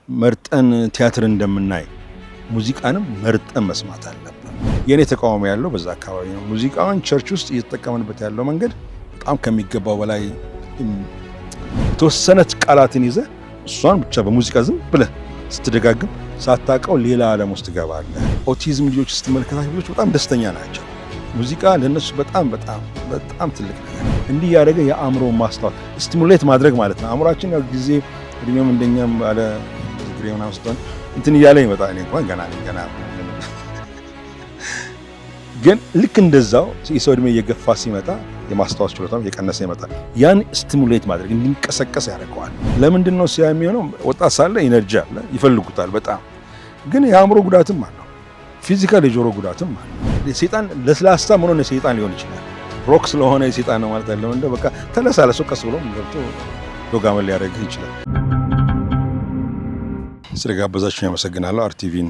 መርጠን ቲያትር እንደምናይ ሙዚቃንም መርጠን መስማት አለብን። የኔ ተቃውሞ ያለው በዛ አካባቢ ነው። ሙዚቃውን ቸርች ውስጥ እየተጠቀምንበት ያለው መንገድ በጣም ከሚገባው በላይ የተወሰነች ቃላትን ይዘህ እሷን ብቻ በሙዚቃ ዝም ብለህ ስትደጋግም ሳታውቀው ሌላ ዓለም ውስጥ ትገባለህ። ኦቲዝም ልጆች ስትመለከታቸው ልጆች በጣም ደስተኛ ናቸው። ሙዚቃ ለነሱ በጣም ትልቅ ነገር እንዲህ ያደረገ የአእምሮ ማስተዋል ስቲሙሌት ማድረግ ማለት ነው። አእምሮአችን ያው ጊዜ እድሜውም እንደኛም ባለ ግሬውና ውስጥን እንትን እያለ ይመጣል። እኔ እንኳን ገና ግን ልክ እንደዛው የሰው እድሜ እየገፋ ሲመጣ የማስተዋል ችሎታው እየቀነሰ ይመጣል። ያን ስቲሙሌት ማድረግ እንዲንቀሳቀስ ያደርገዋል። ለምንድን ነው ሲያ የሚሆነው? ወጣት ሳለ ኢነርጂ አለ፣ ይፈልጉታል በጣም ግን የአእምሮ ጉዳትም አለው፣ ፊዚካል የጆሮ ጉዳትም አለው። ሰይጣን ለስላሳ ሆኖ ሰይጣን ሊሆን ይችላል። ሮክ ስለሆነ የሰይጣን ነው ማለት አይደለም። እንደ በቃ ተለሳለሶ ቀስ ብሎ ገብቶ ዶጋመን ሊያደርግ ይችላል። ስለጋበዛችሁኝ አመሰግናለሁ። አርቲቪን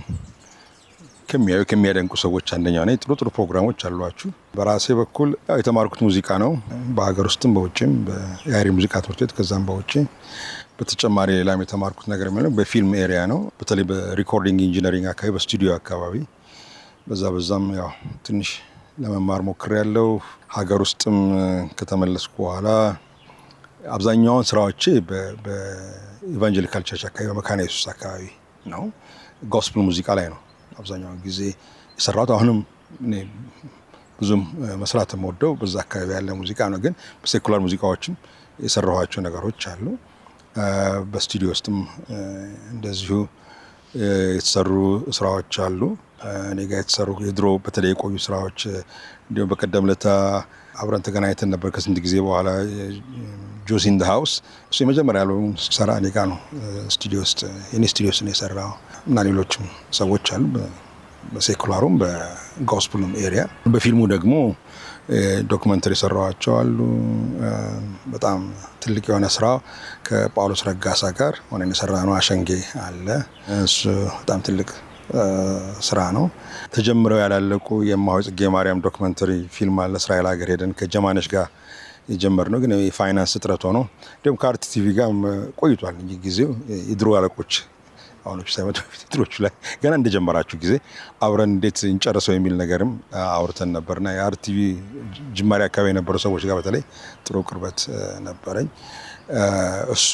ከሚያደንቁ ሰዎች አንደኛው ነኝ። ጥሩ ፕሮግራሞች አሏችሁ። በራሴ በኩል የተማርኩት ሙዚቃ ነው፣ በሀገር ውስጥም በውጭም በያሪ ሙዚቃ ትምህርት ቤት ከዛም በውጭ። በተጨማሪ ሌላም የተማርኩት ነገር የሚለው በፊልም ኤሪያ ነው፣ በተለይ በሪኮርዲንግ ኢንጂነሪንግ አካባቢ፣ በስቱዲዮ አካባቢ በዛም ያው ትንሽ ለመማር ሞክሬያለሁ። ሀገር ውስጥም ከተመለስኩ በኋላ አብዛኛውን ስራዎቼ በኢቫንጀሊካል ቸርች አካባቢ በመካነ ኢየሱስ አካባቢ ነው። ጎስፕል ሙዚቃ ላይ ነው አብዛኛውን ጊዜ የሰራሁት። አሁንም እኔ ብዙም መስራት የምወደው በዛ አካባቢ ያለ ሙዚቃ ነው። ግን በሴኩላር ሙዚቃዎችም የሰራኋቸው ነገሮች አሉ። በስቱዲዮ ውስጥም እንደዚሁ የተሰሩ ስራዎች አሉ። እኔ ጋር የተሰሩ የድሮ በተለይ የቆዩ ስራዎች እንዲሁም በቀደም ለታ አብረን ተገናኝተን ነበር ከስንት ጊዜ በኋላ ጆሲ ኢን ዘ ሃውስ። እሱ የመጀመሪያ ያለውን ሰራ እኔ ጋር ነው ስቱዲዮ ውስጥ የኔ ስቱዲዮ ውስጥ ነው የሰራው እና ሌሎችም ሰዎች አሉ በሴኩላሩም በጎስፕሉም ኤሪያ። በፊልሙ ደግሞ ዶክመንተሪ ሰራዋቸው አሉ። በጣም ትልቅ የሆነ ስራ ከጳውሎስ ረጋሳ ጋር ሆነን የሰራነው አሸንጌ አለ። እሱ በጣም ትልቅ ስራ ነው። ተጀምረው ያላለቁ የማሆይ ጽጌ ማርያም ዶክመንተሪ ፊልም አለ። እስራኤል ሀገር ሄደን ከጀማነሽ ጋር የጀመርነው ግን የፋይናንስ እጥረት ሆኖ እንዲሁም ከአርት ቲቪ ጋር ቆይቷል እንጂ ጊዜው የድሮ አለቆች አሁኖች ሳይመጡ ድሮቹ ላይ ገና እንደጀመራችሁ ጊዜ አብረን እንዴት እንጨርሰው የሚል ነገርም አውርተን ነበርና የአርት ቲቪ ጅማሬ አካባቢ የነበሩ ሰዎች ጋር በተለይ ጥሩ ቅርበት ነበረኝ። እሱ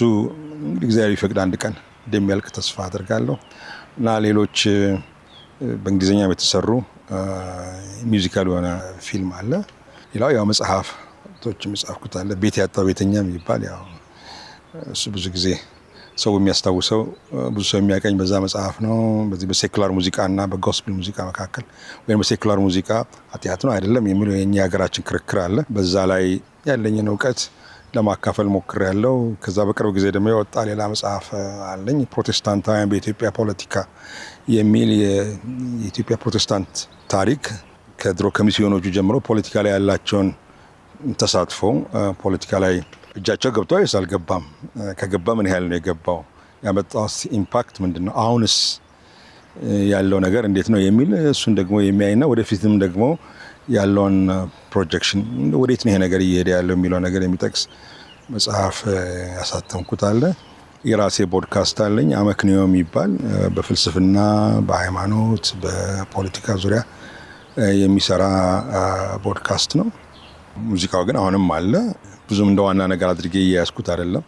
እግዚአብሔር ይፈቅድ አንድ ቀን እንደሚያልቅ ተስፋ አድርጋለሁ እና ሌሎች በእንግሊዝኛ የተሰሩ ሚውዚካል የሆነ ፊልም አለ። ሌላው ያው መጽሐፍቶች የጻፍኩት አለ። ቤት ያጣው ቤተኛ የሚባል ያው እሱ ብዙ ጊዜ ሰው የሚያስታውሰው ብዙ ሰው የሚያቀኝ በዛ መጽሐፍ ነው። በዚህ በሴኩላር ሙዚቃና በጎስፕል ሙዚቃ መካከል ወይም በሴኩላር ሙዚቃ ኃጢአት ነው አይደለም የሚለው የኛ ሀገራችን ክርክር አለ። በዛ ላይ ያለኝን እውቀት ለማካፈል ሞክሬያለሁ። ከዛ በቅርብ ጊዜ ደግሞ የወጣ ሌላ መጽሐፍ አለኝ፣ ፕሮቴስታንታውያን በኢትዮጵያ ፖለቲካ የሚል የኢትዮጵያ ፕሮቴስታንት ታሪክ ከድሮ ከሚስዮኖቹ ጀምሮ ፖለቲካ ላይ ያላቸውን ተሳትፎ፣ ፖለቲካ ላይ እጃቸው ገብቷል ወይስ አልገባም፣ ከገባ ምን ያህል ነው የገባው፣ ያመጣው ኢምፓክት ምንድነው፣ አሁንስ ያለው ነገር እንዴት ነው የሚል እሱን ደግሞ የሚያይና ወደፊትም ደግሞ ያለውን ፕሮጀክሽን ወዴት ነው ይሄ ነገር እየሄደ ያለው የሚለው ነገር የሚጠቅስ መጽሐፍ ያሳተምኩት አለ። የራሴ ፖድካስት አለኝ አመክንዮ የሚባል በፍልስፍና፣ በሃይማኖት፣ በፖለቲካ ዙሪያ የሚሰራ ፖድካስት ነው። ሙዚቃው ግን አሁንም አለ። ብዙም እንደ ዋና ነገር አድርጌ እያያዝኩት አይደለም።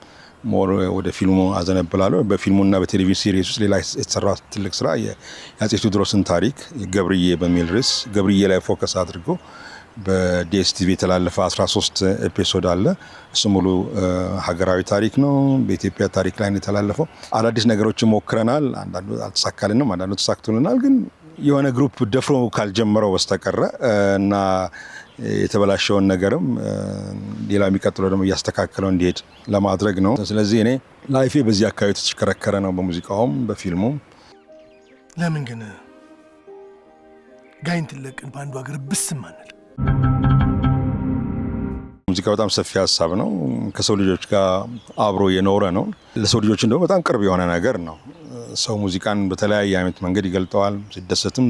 ሞር ወደ ፊልሙ አዘነብላለሁ። በፊልሙና በቴሌቪዥን ሲሪስ ውስጥ ሌላ የተሰራ ትልቅ ስራ የአፄ ቴዎድሮስን ታሪክ ገብርዬ በሚል ርዕስ ገብርዬ ላይ ፎከስ አድርጎ በዲኤስቲቪ የተላለፈ 13 ኤፒሶድ አለ። እሱ ሙሉ ሀገራዊ ታሪክ ነው። በኢትዮጵያ ታሪክ ላይ ነው የተላለፈው። አዳዲስ ነገሮችን ሞክረናል። አንዳንዱ አልተሳካልንም፣ አንዳንዱ ተሳክቶልናል። ግን የሆነ ግሩፕ ደፍሮ ካልጀመረው በስተቀረ እና የተበላሸውን ነገርም ሌላ የሚቀጥለው ደግሞ እያስተካከለው እንዲሄድ ለማድረግ ነው። ስለዚህ እኔ ላይፌ በዚህ አካባቢ ተሽከረከረ ነው፣ በሙዚቃውም በፊልሙም። ለምን ግን ጋይንት ለቅን በአንዱ ሀገር ብስም አንል? ሙዚቃ በጣም ሰፊ ሀሳብ ነው። ከሰው ልጆች ጋር አብሮ የኖረ ነው። ለሰው ልጆች እንደው በጣም ቅርብ የሆነ ነገር ነው። ሰው ሙዚቃን በተለያየ አይነት መንገድ ይገልጠዋል። ሲደሰትም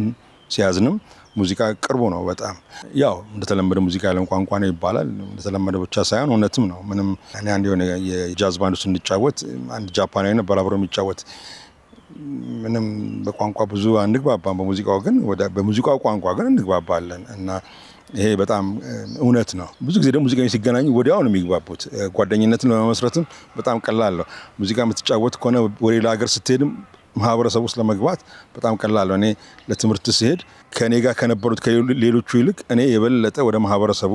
ሲያዝንም ሙዚቃ ቅርቡ ነው በጣም። ያው እንደተለመደ ሙዚቃ ያለም ቋንቋ ነው ይባላል። እንደተለመደ ብቻ ሳይሆን እውነትም ነው። ምንም እኔ አንድ የሆነ የጃዝ ባንድ ውስጥ እንጫወት አንድ ጃፓናዊ ነበር አብሮ የሚጫወት ምንም በቋንቋ ብዙ አንግባባም፣ በሙዚቃው ግን በሙዚቃው ቋንቋ ግን እንግባባለን እና ይሄ በጣም እውነት ነው። ብዙ ጊዜ ደግሞ ሙዚቀኞች ሲገናኙ ወዲያው ነው የሚግባቡት። ጓደኝነትን ለመመስረትም በጣም ቀላል ነው። ሙዚቃ የምትጫወት ከሆነ ወደ ሌላ ሀገር ስትሄድም ማህበረሰብ ውስጥ ለመግባት በጣም ቀላል ነው። እኔ ለትምህርት ስሄድ ከኔ ጋር ከነበሩት ከሌሎቹ ይልቅ እኔ የበለጠ ወደ ማህበረሰቡ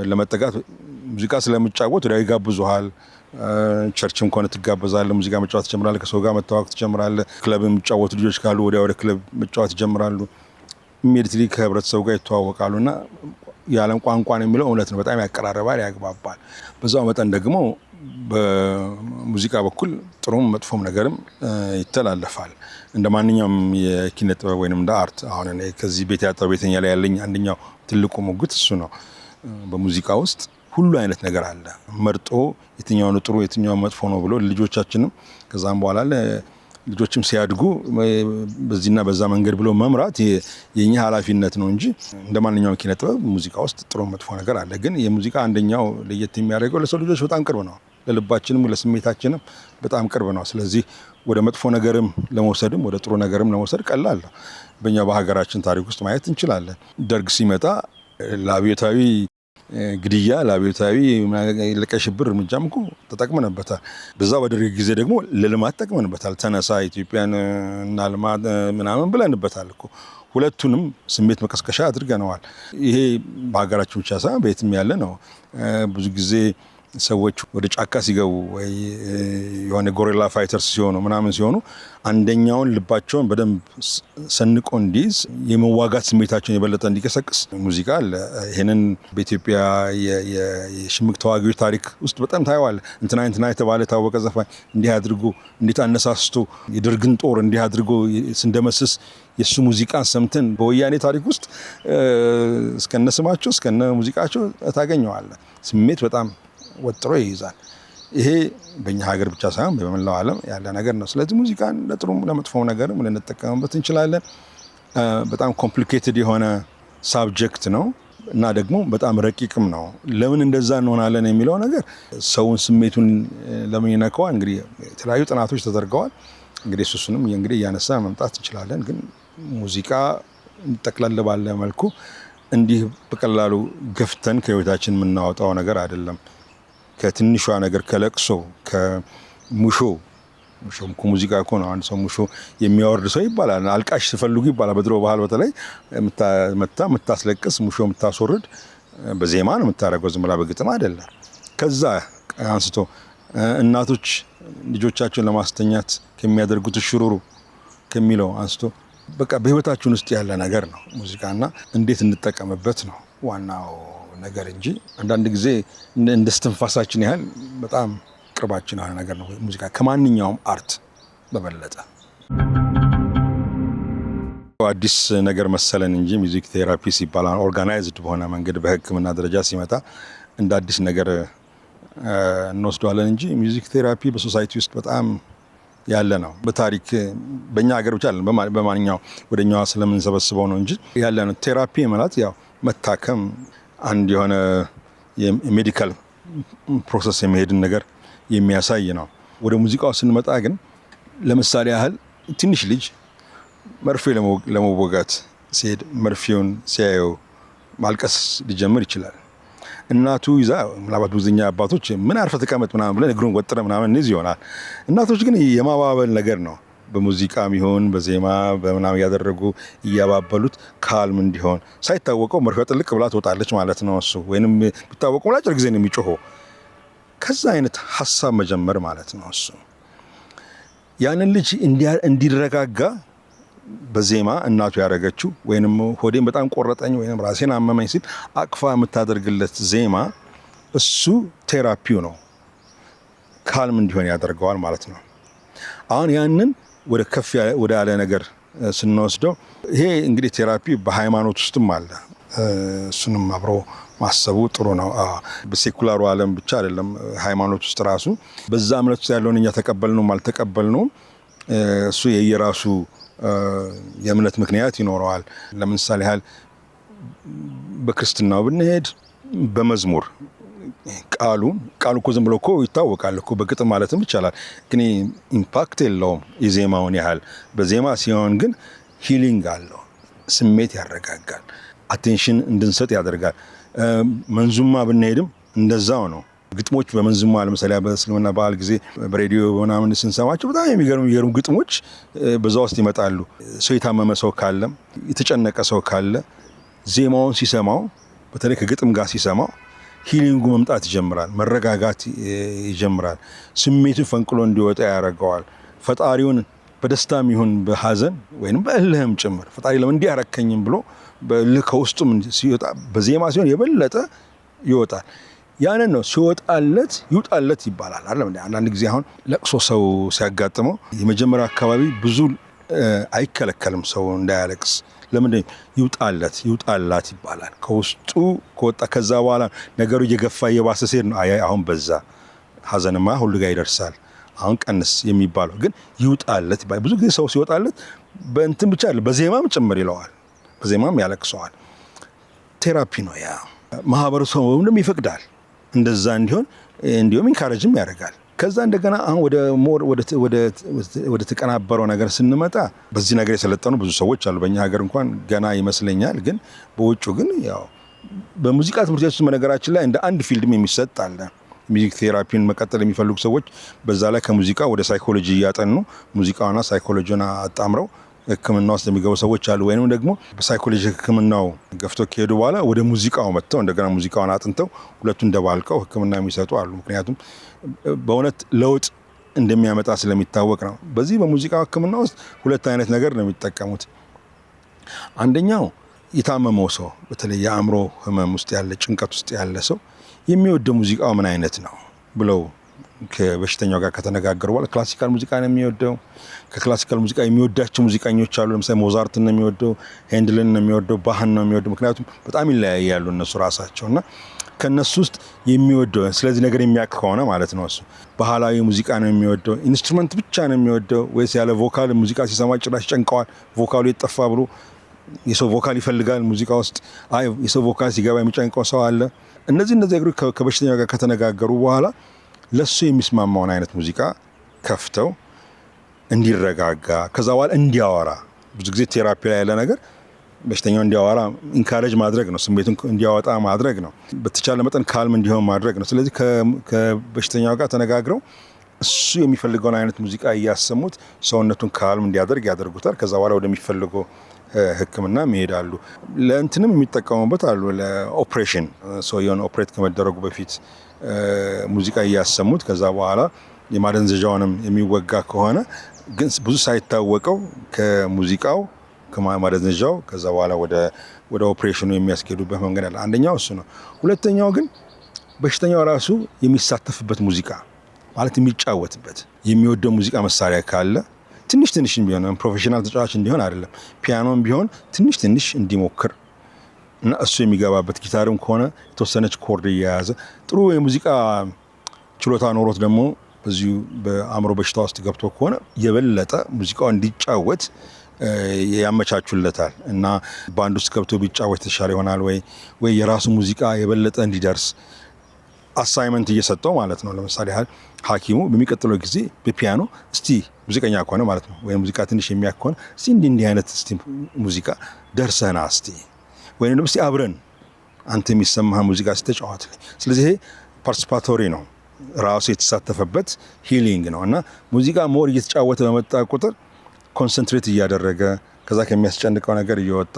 ለመጠጋት ሙዚቃ ስለምጫወት ወዲያው ይጋብዙሃል። ቸርችም ከሆነ ትጋበዛለህ፣ ሙዚቃ መጫወት ትጀምራለህ፣ ከሰው ጋር መተዋወቅ ትጀምራለህ። ክለብ የሚጫወቱ ልጆች ካሉ ወደ ክለብ መጫወት ይጀምራሉ። ኢሚዲየትሊ ከህብረተሰቡ ጋር ይተዋወቃሉ እና የዓለም ቋንቋ ነው የሚለው እውነት ነው። በጣም ያቀራርባል፣ ያግባባል። በዛው መጠን ደግሞ በሙዚቃ በኩል ጥሩም መጥፎም ነገርም ይተላለፋል። እንደ ማንኛውም የኪነ ጥበብ ወይንም እንደ አርት አሁን እኔ ከዚህ ቤት ያጣው ቤተኛ ላይ ያለኝ አንደኛው ትልቁ ሙግት እሱ ነው። በሙዚቃ ውስጥ ሁሉ አይነት ነገር አለ። መርጦ የትኛው ነው ጥሩ የትኛው መጥፎ ነው ብሎ ልጆቻችንም ከዛም በኋላ ልጆችም ሲያድጉ በዚህና በዛ መንገድ ብሎ መምራት የኛ ኃላፊነት ነው እንጂ እንደ ማንኛውም ኪነ ጥበብ ሙዚቃ ውስጥ ጥሩ መጥፎ ነገር አለ። ግን የሙዚቃ አንደኛው ለየት የሚያደርገው ለሰው ልጆች በጣም ቅርብ ነው። ለልባችንም ለስሜታችንም በጣም ቅርብ ነው። ስለዚህ ወደ መጥፎ ነገርም ለመውሰድም ወደ ጥሩ ነገርም ለመውሰድ ቀላል ነው። በእኛ በሀገራችን ታሪክ ውስጥ ማየት እንችላለን። ደርግ ሲመጣ ለአብዮታዊ ግድያ ለአብዮታዊ ለቀይ ሽብር እርምጃም እኮ ተጠቅመንበታል። በዛ በደርግ ጊዜ ደግሞ ለልማት ተጠቅመንበታል። ተነሳ ኢትዮጵያን እናልማ ምናምን ብለንበታል እኮ። ሁለቱንም ስሜት መቀስቀሻ አድርገነዋል። ይሄ በሀገራችን ብቻ ሳይሆን በየትም ያለ ነው። ብዙ ጊዜ ሰዎች ወደ ጫካ ሲገቡ ወይ የሆነ ጎሪላ ፋይተርስ ሲሆኑ ምናምን ሲሆኑ አንደኛውን ልባቸውን በደንብ ሰንቆ እንዲይዝ የመዋጋት ስሜታቸውን የበለጠ እንዲቀሰቅስ ሙዚቃ አለ። ይሄንን በኢትዮጵያ የሽምቅ ተዋጊዎች ታሪክ ውስጥ በጣም ታየዋል። እንትና የተባለ ታወቀ ዘፋኝ እንዲህ አድርጎ እንዴት አነሳስቶ የደርግን ጦር እንዲህ አድርጎ ስንደመስስ የሱ ሙዚቃን ሰምተን በወያኔ ታሪክ ውስጥ እስከነ ስማቸው እስከነ ሙዚቃቸው ታገኘዋለህ። ስሜት በጣም ወጥሮ ይይዛል። ይሄ በእኛ ሀገር ብቻ ሳይሆን በመላው ዓለም ያለ ነገር ነው። ስለዚህ ሙዚቃን ለጥሩም ለመጥፎም ነገርም ልንጠቀምበት እንችላለን። በጣም ኮምፕሊኬትድ የሆነ ሳብጀክት ነው እና ደግሞ በጣም ረቂቅም ነው። ለምን እንደዛ እንሆናለን የሚለው ነገር ሰውን ስሜቱን ለምን ይነካዋል? እንግዲህ የተለያዩ ጥናቶች ተደርገዋል። እንግዲህ እሱንም እንግዲህ እያነሳ መምጣት እንችላለን። ግን ሙዚቃ ጠቅለል ባለ መልኩ እንዲህ በቀላሉ ገፍተን ከህይወታችን የምናወጣው ነገር አይደለም። ከትንሿ ነገር ከለቅሶ ከሙሾ ሙዚቃ እኮ ነው። አንድ ሰው ሙሾ የሚያወርድ ሰው ይባላል። አልቃሽ ሲፈልጉ ይባላል። በድሮ ባህል በተለይ የምታስለቅስ ሙሾ የምታስወርድ በዜማ ነው የምታደርገው፣ ዝም ብላ በግጥም አይደለም። ከዛ አንስቶ እናቶች ልጆቻቸውን ለማስተኛት ከሚያደርጉት ሽሩሩ ከሚለው አንስቶ በቃ በህይወታችን ውስጥ ያለ ነገር ነው ሙዚቃና እንዴት እንጠቀምበት ነው ዋናው ነገር እንጂ አንዳንድ ጊዜ እንደ እስትንፋሳችን ያህል በጣም ቅርባችን ያለ ነገር ነው ሙዚቃ ከማንኛውም አርት በበለጠ። አዲስ ነገር መሰለን እንጂ ሚውዚክ ቴራፒ ሲባል ኦርጋናይዝድ በሆነ መንገድ በህክምና ደረጃ ሲመጣ እንደ አዲስ ነገር እንወስደዋለን እንጂ ሚውዚክ ቴራፒ በሶሳይቲ ውስጥ በጣም ያለ ነው። በታሪክ በእኛ ሀገር ብቻ አይደለም፣ በማንኛው ወደኛዋ ስለምንሰበስበው ነው እንጂ ያለ ነው። ቴራፒ ማለት ያው መታከም አንድ የሆነ የሜዲካል ፕሮሰስ የሚሄድን ነገር የሚያሳይ ነው። ወደ ሙዚቃው ስንመጣ ግን ለምሳሌ ያህል ትንሽ ልጅ መርፌ ለመወጋት ሲሄድ መርፌውን ሲያየው ማልቀስ ሊጀምር ይችላል። እናቱ ይዛ ምናልባት ብዙኛ አባቶች ምን አርፈህ ተቀመጥ ምናምን ብለን እግሩን ወጥረ ምናምን እንይዝ ይሆናል። እናቶች ግን የማባበል ነገር ነው በሙዚቃም ይሁን በዜማ በምናምን ያደረጉ እያባበሉት ካልም እንዲሆን ሳይታወቀው መርፌው ጥልቅ ብላ ትወጣለች ማለት ነው። እሱ ወይንም ቢታወቀው ለአጭር ጊዜ ነው የሚጮኸው። ከዛ አይነት ሀሳብ መጀመር ማለት ነው። እሱ ያንን ልጅ እንዲረጋጋ በዜማ እናቱ ያደረገችው ወይንም ሆዴን በጣም ቆረጠኝ ወይንም ራሴን አመመኝ ሲል አቅፋ የምታደርግለት ዜማ እሱ ቴራፒው ነው። ካልም እንዲሆን ያደርገዋል ማለት ነው። አሁን ያንን ወደ ከፍ ወደ ያለ ነገር ስንወስደው ይሄ እንግዲህ ቴራፒ በሃይማኖት ውስጥም አለ። እሱንም አብሮ ማሰቡ ጥሩ ነው። በሴኩላሩ ዓለም ብቻ አይደለም፣ ሃይማኖት ውስጥ ራሱ በዛ እምነት ውስጥ ያለውን እኛ ተቀበልነውም አልተቀበልነውም እሱ የየራሱ የእምነት ምክንያት ይኖረዋል። ለምሳሌ ያህል በክርስትናው ብንሄድ በመዝሙር ቃሉ እኮ ዝም ብሎ እኮ ይታወቃል እኮ በግጥም ማለትም ይቻላል፣ ግን ኢምፓክት የለውም የዜማውን ያህል። በዜማ ሲሆን ግን ሂሊንግ አለው፣ ስሜት ያረጋጋል፣ አቴንሽን እንድንሰጥ ያደርጋል። መንዙማ ብንሄድም እንደዛው ነው። ግጥሞች በመንዙማ ለምሳሌ በእስልምና በዓል ጊዜ በሬዲዮ ምናምን ስንሰማቸው በጣም የሚገርሙ ግጥሞች በዛ ውስጥ ይመጣሉ። ሰው የታመመ ሰው ካለ፣ የተጨነቀ ሰው ካለ ዜማውን ሲሰማው በተለይ ከግጥም ጋር ሲሰማው ሂሊንጉ መምጣት ይጀምራል፣ መረጋጋት ይጀምራል፣ ስሜቱን ፈንቅሎ እንዲወጣ ያደርገዋል። ፈጣሪውን በደስታም ይሁን በሐዘን ወይም በእልህም ጭምር ፈጣሪ ለምን እንዲህ ያረከኝም ብሎ በእልህ ከውስጡም ሲወጣ በዜማ ሲሆን የበለጠ ይወጣል። ያንን ነው ሲወጣለት ይውጣለት ይባላል አይደል? አንዳንድ ጊዜ አሁን ለቅሶ ሰው ሲያጋጥመው የመጀመሪያ አካባቢ ብዙ አይከለከልም ሰው እንዳያለቅስ። ለምንድን ይውጣለት ይውጣላት ይባላል። ከውስጡ ከወጣ ከዛ በኋላ ነገሩ እየገፋ እየባሰ ሲሄድ ነው አሁን በዛ፣ ሐዘንማ ሁሉ ጋር ይደርሳል፣ አሁን ቀንስ የሚባለው። ግን ይውጣለት ይባላል። ብዙ ጊዜ ሰው ሲወጣለት በእንትን ብቻ አይደለም በዜማም ጭምር ይለዋል፣ በዜማም ያለቅሰዋል። ቴራፒ ነው ያ። ማህበረሰቡም ይፈቅዳል እንደዛ እንዲሁም ኢንካሬጅም ያደርጋል። ከዛ እንደገና አሁን ወደ ተቀናበረው ነገር ስንመጣ በዚህ ነገር የሰለጠኑ ብዙ ሰዎች አሉ። በእኛ ሀገር እንኳን ገና ይመስለኛል፣ ግን በውጭ ግን ያው በሙዚቃ ትምህርት ቤት ውስጥ በነገራችን ላይ እንደ አንድ ፊልድም የሚሰጥ አለ። ሚውዚክ ቴራፒን መቀጠል የሚፈልጉ ሰዎች በዛ ላይ ከሙዚቃ ወደ ሳይኮሎጂ እያጠኑ ሙዚቃውና ሳይኮሎጂን አጣምረው ሕክምና ውስጥ የሚገቡ ሰዎች አሉ። ወይንም ደግሞ በሳይኮሎጂ ሕክምናው ገፍቶ ከሄዱ በኋላ ወደ ሙዚቃው መጥተው እንደገና ሙዚቃውን አጥንተው ሁለቱን ደባልቀው ሕክምና የሚሰጡ አሉ። ምክንያቱም በእውነት ለውጥ እንደሚያመጣ ስለሚታወቅ ነው። በዚህ በሙዚቃ ሕክምና ውስጥ ሁለት አይነት ነገር ነው የሚጠቀሙት። አንደኛው የታመመው ሰው በተለይ የአእምሮ ህመም ውስጥ ያለ ጭንቀት ውስጥ ያለ ሰው የሚወደው ሙዚቃው ምን አይነት ነው ብለው ከበሽተኛው ጋር ከተነጋገሩ በኋላ ክላሲካል ሙዚቃ ነው የሚወደው። ከክላሲካል ሙዚቃ የሚወዳቸው ሙዚቀኞች አሉ። ለምሳሌ ሞዛርትን ነው የሚወደው፣ ሄንድልን ነው የሚወደው፣ ባህን ነው የሚወደው። ምክንያቱም በጣም ይለያያሉ እነሱ ራሳቸው እና ከነሱ ውስጥ የሚወደው ስለዚህ ነገር የሚያውቅ ከሆነ ማለት ነው እሱ ባህላዊ ሙዚቃ ነው የሚወደው፣ ኢንስትሩመንት ብቻ ነው የሚወደው፣ ወይስ ያለ ቮካል ሙዚቃ ሲሰማ ጭራሽ ጨንቀዋል፣ ቮካሉ የጠፋ ብሎ የሰው ቮካል ይፈልጋል ሙዚቃ ውስጥ። የሰው ቮካል ሲገባ የሚጨንቀው ሰው አለ። እነዚህ ከበሽተኛው ጋር ከተነጋገሩ በኋላ ለሱ የሚስማማውን አይነት ሙዚቃ ከፍተው እንዲረጋጋ ከዛ በኋላ እንዲያወራ። ብዙ ጊዜ ቴራፒ ላይ ያለ ነገር በሽተኛው እንዲያወራ ኢንካሬጅ ማድረግ ነው፣ ስሜቱን እንዲያወጣ ማድረግ ነው፣ በተቻለ መጠን ካልም እንዲሆን ማድረግ ነው። ስለዚህ ከበሽተኛው ጋር ተነጋግረው እሱ የሚፈልገውን አይነት ሙዚቃ እያሰሙት ሰውነቱን ካልም እንዲያደርግ ያደርጉታል። ከዛ በኋላ ወደሚፈልገው ሕክምና ይሄዳሉ። ለእንትንም የሚጠቀሙበት አሉ። ለኦፕሬሽን ሰውየውን ኦፕሬት ከመደረጉ በፊት ሙዚቃ እያሰሙት ከዛ በኋላ የማደንዘዣውንም የሚወጋ ከሆነ ግን ብዙ ሳይታወቀው ከሙዚቃው ከማደንዘዣው ከዛ በኋላ ወደ ኦፕሬሽኑ የሚያስኬዱበት መንገድ አለ። አንደኛው እሱ ነው። ሁለተኛው ግን በሽተኛው ራሱ የሚሳተፍበት ሙዚቃ ማለት የሚጫወትበት የሚወደው ሙዚቃ መሳሪያ ካለ ትንሽ ቢሆን ፕሮፌሽናል ተጫዋች እንዲሆን አይደለም፣ ፒያኖም ቢሆን ትንሽ እንዲሞክር እና እሱ የሚገባበት ጊታርም ከሆነ የተወሰነች ኮርድ እየያዘ ጥሩ የሙዚቃ ችሎታ ኖሮት ደግሞ በዚሁ በአእምሮ በሽታ ውስጥ ገብቶ ከሆነ የበለጠ ሙዚቃው እንዲጫወት ያመቻቹለታል እና ባንድ ውስጥ ገብቶ ቢጫወት የተሻለ ይሆናል ወይ የራሱ ሙዚቃ የበለጠ እንዲደርስ አሳይመንት እየሰጠው ማለት ነው። ለምሳሌ ሐኪሙ በሚቀጥለው ጊዜ በፒያኖ እስቲ ሙዚቀኛ ከሆነ ማለት ነው ወይ ሙዚቃ ትንሽ የሚያውቅ ከሆነ እስቲ እንዲህ አይነት እስቲ ሙዚቃ ደርሰና እስቲ ወይም ደግሞ እስቲ አብረን አንተ የሚሰማህ ሙዚቃ ስተጫወት። ስለዚህ ይሄ ፓርቲሲፓቶሪ ነው፣ ራሱ የተሳተፈበት ሂሊንግ ነው እና ሙዚቃ ሞር እየተጫወተ በመጣ ቁጥር ኮንሰንትሬት እያደረገ ከዛ ከሚያስጨንቀው ነገር እየወጣ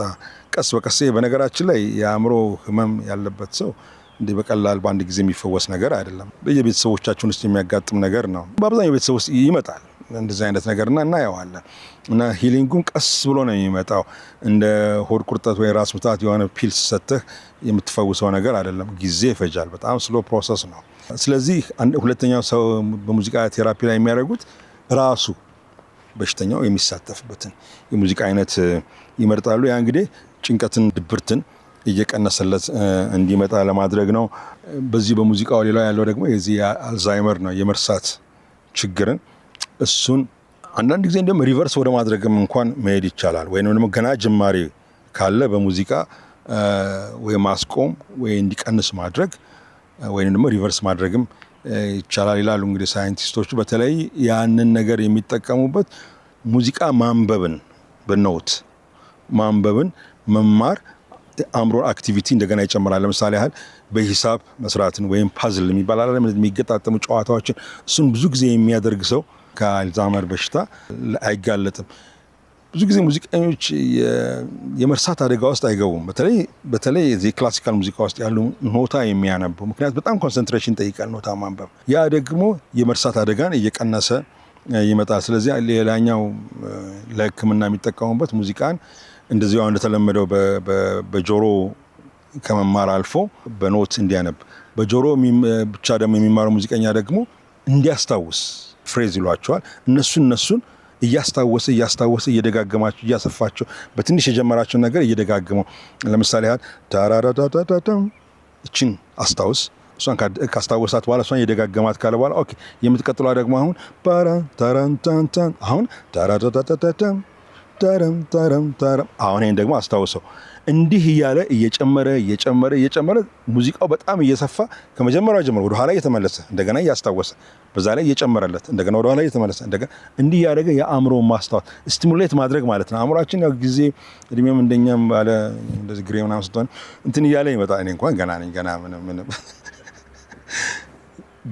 ቀስ በቀስ በነገራችን ላይ የአእምሮ ህመም ያለበት ሰው እንዲህ በቀላል በአንድ ጊዜ የሚፈወስ ነገር አይደለም። በየቤተሰቦቻችን ውስጥ የሚያጋጥም ነገር ነው። በአብዛኛው ቤተሰብ ውስጥ ይመጣል እንደዚህ አይነት ነገርና እናየዋለን እና ሂሊንጉን ቀስ ብሎ ነው የሚመጣው። እንደ ሆድ ቁርጠት ወይ ራስ ምታት የሆነ ፒልስ ሰጥተህ የምትፈውሰው ነገር አይደለም፣ ጊዜ ይፈጃል። በጣም ስሎ ፕሮሰስ ነው። ስለዚህ ሁለተኛው ሰው በሙዚቃ ቴራፒ ላይ የሚያደርጉት ራሱ በሽተኛው የሚሳተፍበትን የሙዚቃ አይነት ይመርጣሉ። ያ እንግዲህ ጭንቀትን፣ ድብርትን እየቀነሰለት እንዲመጣ ለማድረግ ነው። በዚህ በሙዚቃው ሌላ ያለው ደግሞ የዚህ አልዛይመር ነው፣ የመርሳት ችግርን እሱን አንዳንድ ጊዜ እንደም ሪቨርስ ወደ ማድረግም እንኳን መሄድ ይቻላል። ወይንም ደግሞ ገና ጅማሬ ካለ በሙዚቃ ወይ ማስቆም ወይ እንዲቀንስ ማድረግ ወይንም ደግሞ ሪቨርስ ማድረግም ይቻላል ይላሉ እንግዲህ ሳይንቲስቶቹ። በተለይ ያንን ነገር የሚጠቀሙበት ሙዚቃ ማንበብን በኖት ማንበብን መማር አእምሮ አክቲቪቲ እንደገና ይጨምራል። ለምሳሌ ያህል በሂሳብ መስራትን ወይም ፓዝል የሚባል አለ የሚገጣጠሙ ጨዋታዎችን እሱን ብዙ ጊዜ የሚያደርግ ሰው ከአልዛይመር በሽታ አይጋለጥም። ብዙ ጊዜ ሙዚቀኞች የመርሳት አደጋ ውስጥ አይገቡም። በተለይ እዚህ ክላሲካል ሙዚቃ ውስጥ ያሉ ኖታ የሚያነቡ ምክንያቱም በጣም ኮንሰንትሬሽን ይጠይቃል ኖታ ማንበብ። ያ ደግሞ የመርሳት አደጋን እየቀነሰ ይመጣል። ስለዚህ ሌላኛው ለሕክምና የሚጠቀሙበት ሙዚቃን እንደዚሁ እንደተለመደው በጆሮ ከመማር አልፎ በኖት እንዲያነብ፣ በጆሮ ብቻ ደግሞ የሚማረው ሙዚቀኛ ደግሞ እንዲያስታውስ ፍሬዝ ይሏቸዋል። እነሱን እያስታወሰ እየደጋገማቸው እያሰፋቸው በትንሽ የጀመራቸው ነገር እየደጋገመው ለምሳሌ ያህል ታራራራራራም እቺን አስታውስ፣ እሷን ካስታወሳት በኋላ እሷን እየደጋገማት ካለ በኋላ ኦኬ የምትቀጥለው ደግሞ አሁን ባራ ታራንታንታን አሁን ታራራራራራም ታራም አሁን ይሄን ደግሞ አስታውሰው። እንዲህ እያለ እየጨመረ ሙዚቃው በጣም እየሰፋ ከመጀመሪያው ጀምሮ ወደ ኋላ እየተመለሰ እንደገና እያስታወሰ በዛ ላይ እየጨመረለት እንደገና ወደ ኋላ እየተመለሰ እንደገና እንዲህ ያደረገ የአእምሮ ማስታወስ ስቲሙሌት ማድረግ ማለት ነው። አእምሮአችን ያው ጊዜ እድሜም እንደኛም ባለ እንደዚህ ግሬ ምናምን ስትሆን እንትን እያለ ይመጣ። እኔ እንኳን ገና ነኝ ምንም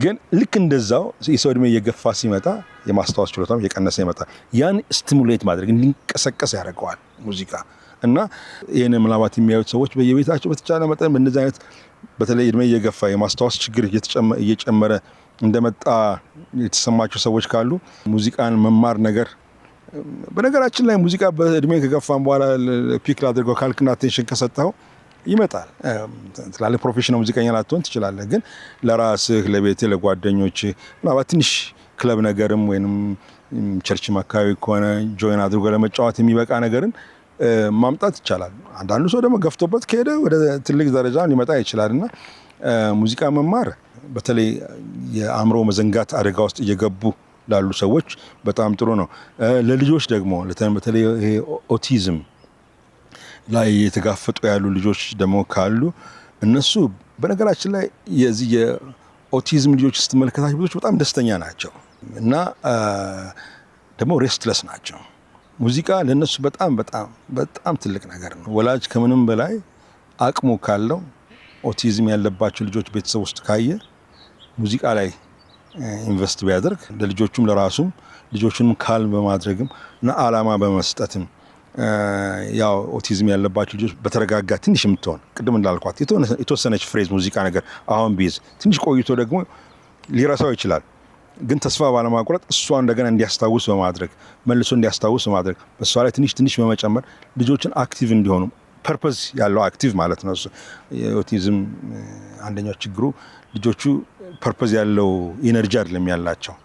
ግን ልክ እንደዛው የሰው እድሜ እየገፋ ሲመጣ የማስታወስ ችሎታው እየቀነሰ ይመጣል። ያን ስቲሙሌት ማድረግ እንዲንቀሰቀስ ያደርገዋል ሙዚቃ። እና ይሄንን ምናልባት የሚያዩት ሰዎች በየቤታቸው በተቻለ መጠን በእነዚህ አይነት በተለይ እድሜ እየገፋ የማስታወስ ችግር እየጨመረ እንደመጣ የተሰማቸው ሰዎች ካሉ ሙዚቃን መማር ነገር በነገራችን ላይ ሙዚቃ በእድሜ ከገፋን በኋላ ፒክ ላድርገው ካልክና አቴንሽን ከሰጠኸው ይመጣል። ትላልቅ ፕሮፌሽናል ሙዚቀኛ ላትሆን ትችላለህ፣ ግን ለራስህ ለቤትህ ለጓደኞችህ ምናልባት ትንሽ ክለብ ነገርም ወይንም ቸርች አካባቢ ከሆነ ጆይን አድርጎ ለመጫወት የሚበቃ ነገርን ማምጣት ይቻላል። አንዳንዱ ሰው ደግሞ ገፍቶበት ከሄደ ወደ ትልቅ ደረጃ ሊመጣ ይችላልና ሙዚቃ መማር በተለይ የአእምሮ መዘንጋት አደጋ ውስጥ እየገቡ ላሉ ሰዎች በጣም ጥሩ ነው። ለልጆች ደግሞ በተለይ ይሄ ኦቲዝም ላይ የተጋፈጡ ያሉ ልጆች ደግሞ ካሉ እነሱ በነገራችን ላይ የዚህ የኦቲዝም ልጆች ስትመለከታቸው ብዙዎች በጣም ደስተኛ ናቸው እና ደግሞ ሬስትለስ ናቸው። ሙዚቃ ለነሱ በጣም ትልቅ ነገር ነው። ወላጅ ከምንም በላይ አቅሙ ካለው ኦቲዝም ያለባቸው ልጆች ቤተሰብ ውስጥ ካየ ሙዚቃ ላይ ኢንቨስት ቢያደርግ ለልጆቹም ለራሱም ልጆቹንም ካልም በማድረግም እና አላማ በመስጠትም ያው ኦቲዝም ያለባቸው ልጆች በተረጋጋ ትንሽ የምትሆን ቅድም እንዳልኳት የተወሰነች ፍሬዝ ሙዚቃ ነገር አሁን ቢይዝ ትንሽ ቆይቶ ደግሞ ሊረሳው ይችላል። ግን ተስፋ ባለማቁረጥ እሷ እንደገና እንዲያስታውስ በማድረግ መልሶ እንዲያስታውስ በማድረግ በእሷ ላይ ትንሽ በመጨመር ልጆችን አክቲቭ እንዲሆኑ ፐርፐዝ ያለው አክቲቭ ማለት ነው። የኦቲዝም አንደኛው ችግሩ ልጆቹ ፐርፐዝ ያለው ኢነርጂ አይደለም ያላቸው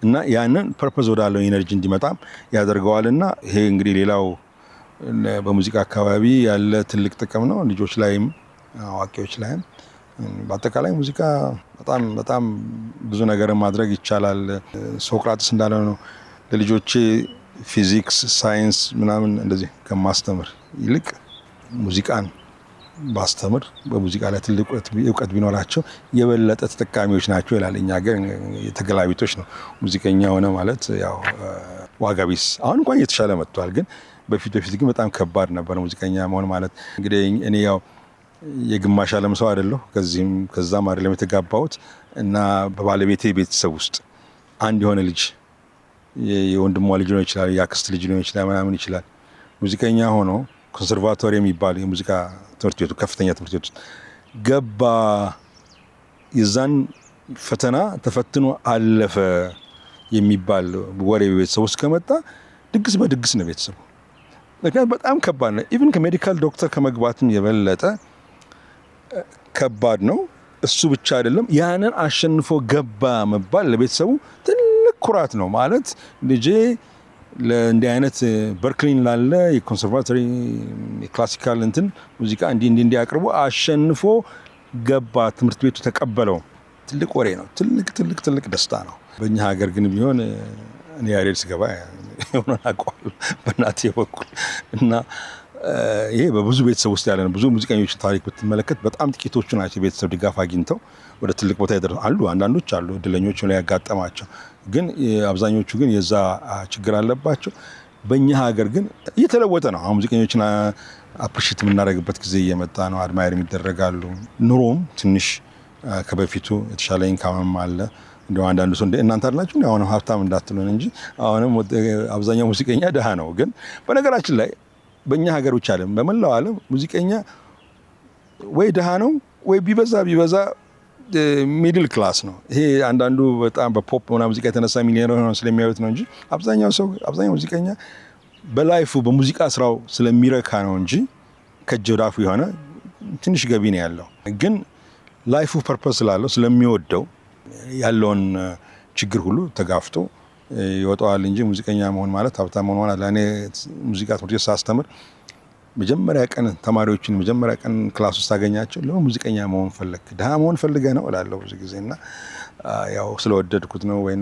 እና ያንን ፐርፐዝ ወዳለው ኢነርጂ እንዲመጣም ያደርገዋልና ይሄ እንግዲህ ሌላው በሙዚቃ አካባቢ ያለ ትልቅ ጥቅም ነው። ልጆች ላይም አዋቂዎች ላይም በአጠቃላይ ሙዚቃ በጣም ብዙ ነገር ማድረግ ይቻላል። ሶቅራጥስ እንዳለው ነው ለልጆቼ ፊዚክስ፣ ሳይንስ ምናምን እንደዚህ ከማስተምር ይልቅ ሙዚቃን ባስተምር በሙዚቃ ላይ ትልቅ እውቀት ቢኖራቸው የበለጠ ተጠቃሚዎች ናቸው ይላል። እኛ ሀገር የተገላቢጦች ነው። ሙዚቀኛ ሆነ ማለት ያው ዋጋ ቢስ። አሁን እንኳን እየተሻለ መጥቷል፣ ግን በፊት ግን በጣም ከባድ ነበር ሙዚቀኛ መሆን ማለት። እንግዲህ እኔ ያው የግማሽ ዓለም ሰው አይደለሁ፣ ከዛም አይደለም የተጋባሁት እና በባለቤቴ ቤተሰብ ውስጥ አንድ የሆነ ልጅ የወንድሟ ልጅ ሊሆን ይችላል፣ የአክስት ልጅ ሊሆን ይችላል ምናምን ይችላል ሙዚቀኛ ሆኖ ኮንሰርቫቶሪ የሚባል የሙዚቃ ትምህርት ቤቱ ከፍተኛ ትምህርት ቤት ውስጥ ገባ። የዛን ፈተና ተፈትኖ አለፈ የሚባል ወሬ ቤተሰብ ውስጥ ከመጣ ድግስ በድግስ ነው ቤተሰቡ። ምክንያቱም በጣም ከባድ ነው። ኢቭን ከሜዲካል ዶክተር ከመግባትም የበለጠ ከባድ ነው። እሱ ብቻ አይደለም፣ ያንን አሸንፎ ገባ መባል ለቤተሰቡ ትልቅ ኩራት ነው። ማለት ልጄ ለእንዲህ አይነት በርክሊን ላለ የኮንሰርቫቶሪ የክላሲካል እንትን ሙዚቃ እንዲያቀርቡ አሸንፎ ገባ፣ ትምህርት ቤቱ ተቀበለው። ትልቅ ወሬ ነው። ትልቅ ደስታ ነው። በእኛ ሀገር ግን ቢሆን እኔ ያሬድ ስገባ ሆነን አውቀዋለሁ በእናቴ በኩል እና ይሄ በብዙ ቤተሰብ ውስጥ ያለ ነው። ብዙ ሙዚቀኞች ታሪክ ብትመለከት በጣም ጥቂቶቹ ናቸው ቤተሰብ ድጋፍ አግኝተው ወደ ትልቅ ቦታ ይደርሱ አሉ። አንዳንዶች አሉ እድለኞች ላይ ያጋጠማቸው፣ ግን አብዛኞቹ ግን የዛ ችግር አለባቸው። በእኛ ሀገር ግን እየተለወጠ ነው። አሁን ሙዚቀኞችን አፕሪሼት የምናደርግበት ጊዜ እየመጣ ነው። አድማየር ይደረጋሉ። ኑሮም ትንሽ ከበፊቱ የተሻለ ኢንካምም አለ። እንደው አንዳንዱ ሰው እናንተ አይደላችሁ አሁንም ሀብታም እንዳትሉን እንጂ አሁንም አብዛኛው ሙዚቀኛ ድሃ ነው። ግን በነገራችን ላይ በእኛ ሀገር ብቻ አይደለም፣ በመላው ዓለም ሙዚቀኛ ወይ ድሃ ነው ወይ ቢበዛ ሚድል ክላስ ነው። ይሄ አንዳንዱ በጣም በፖፕ ሆና ሙዚቃ የተነሳ ሚሊዮነር ሆኖ ስለሚያዩት ነው እንጂ አብዛኛው ሙዚቀኛ በላይፉ በሙዚቃ ስራው ስለሚረካ ነው እንጂ ከእጅ ወደ አፉ የሆነ ትንሽ ገቢ ነው ያለው። ግን ላይፉ ፐርፐስ ስላለው ስለሚወደው ያለውን ችግር ሁሉ ተጋፍጦ ይወጣዋል እንጂ ሙዚቀኛ መሆን ማለት ሀብታም መሆን ማለት ለእኔ ሙዚቃ ትምህርት ቤት ሳስተምር መጀመሪያ ቀን ተማሪዎችን መጀመሪያ ቀን ክላስ ውስጥ ታገኛቸው ለምን ሙዚቀኛ መሆን ፈለግ? ድሃ መሆን ፈልገህ ነው እላለሁ ብዙ ጊዜ። እና ያው ስለወደድኩት ነው ወይም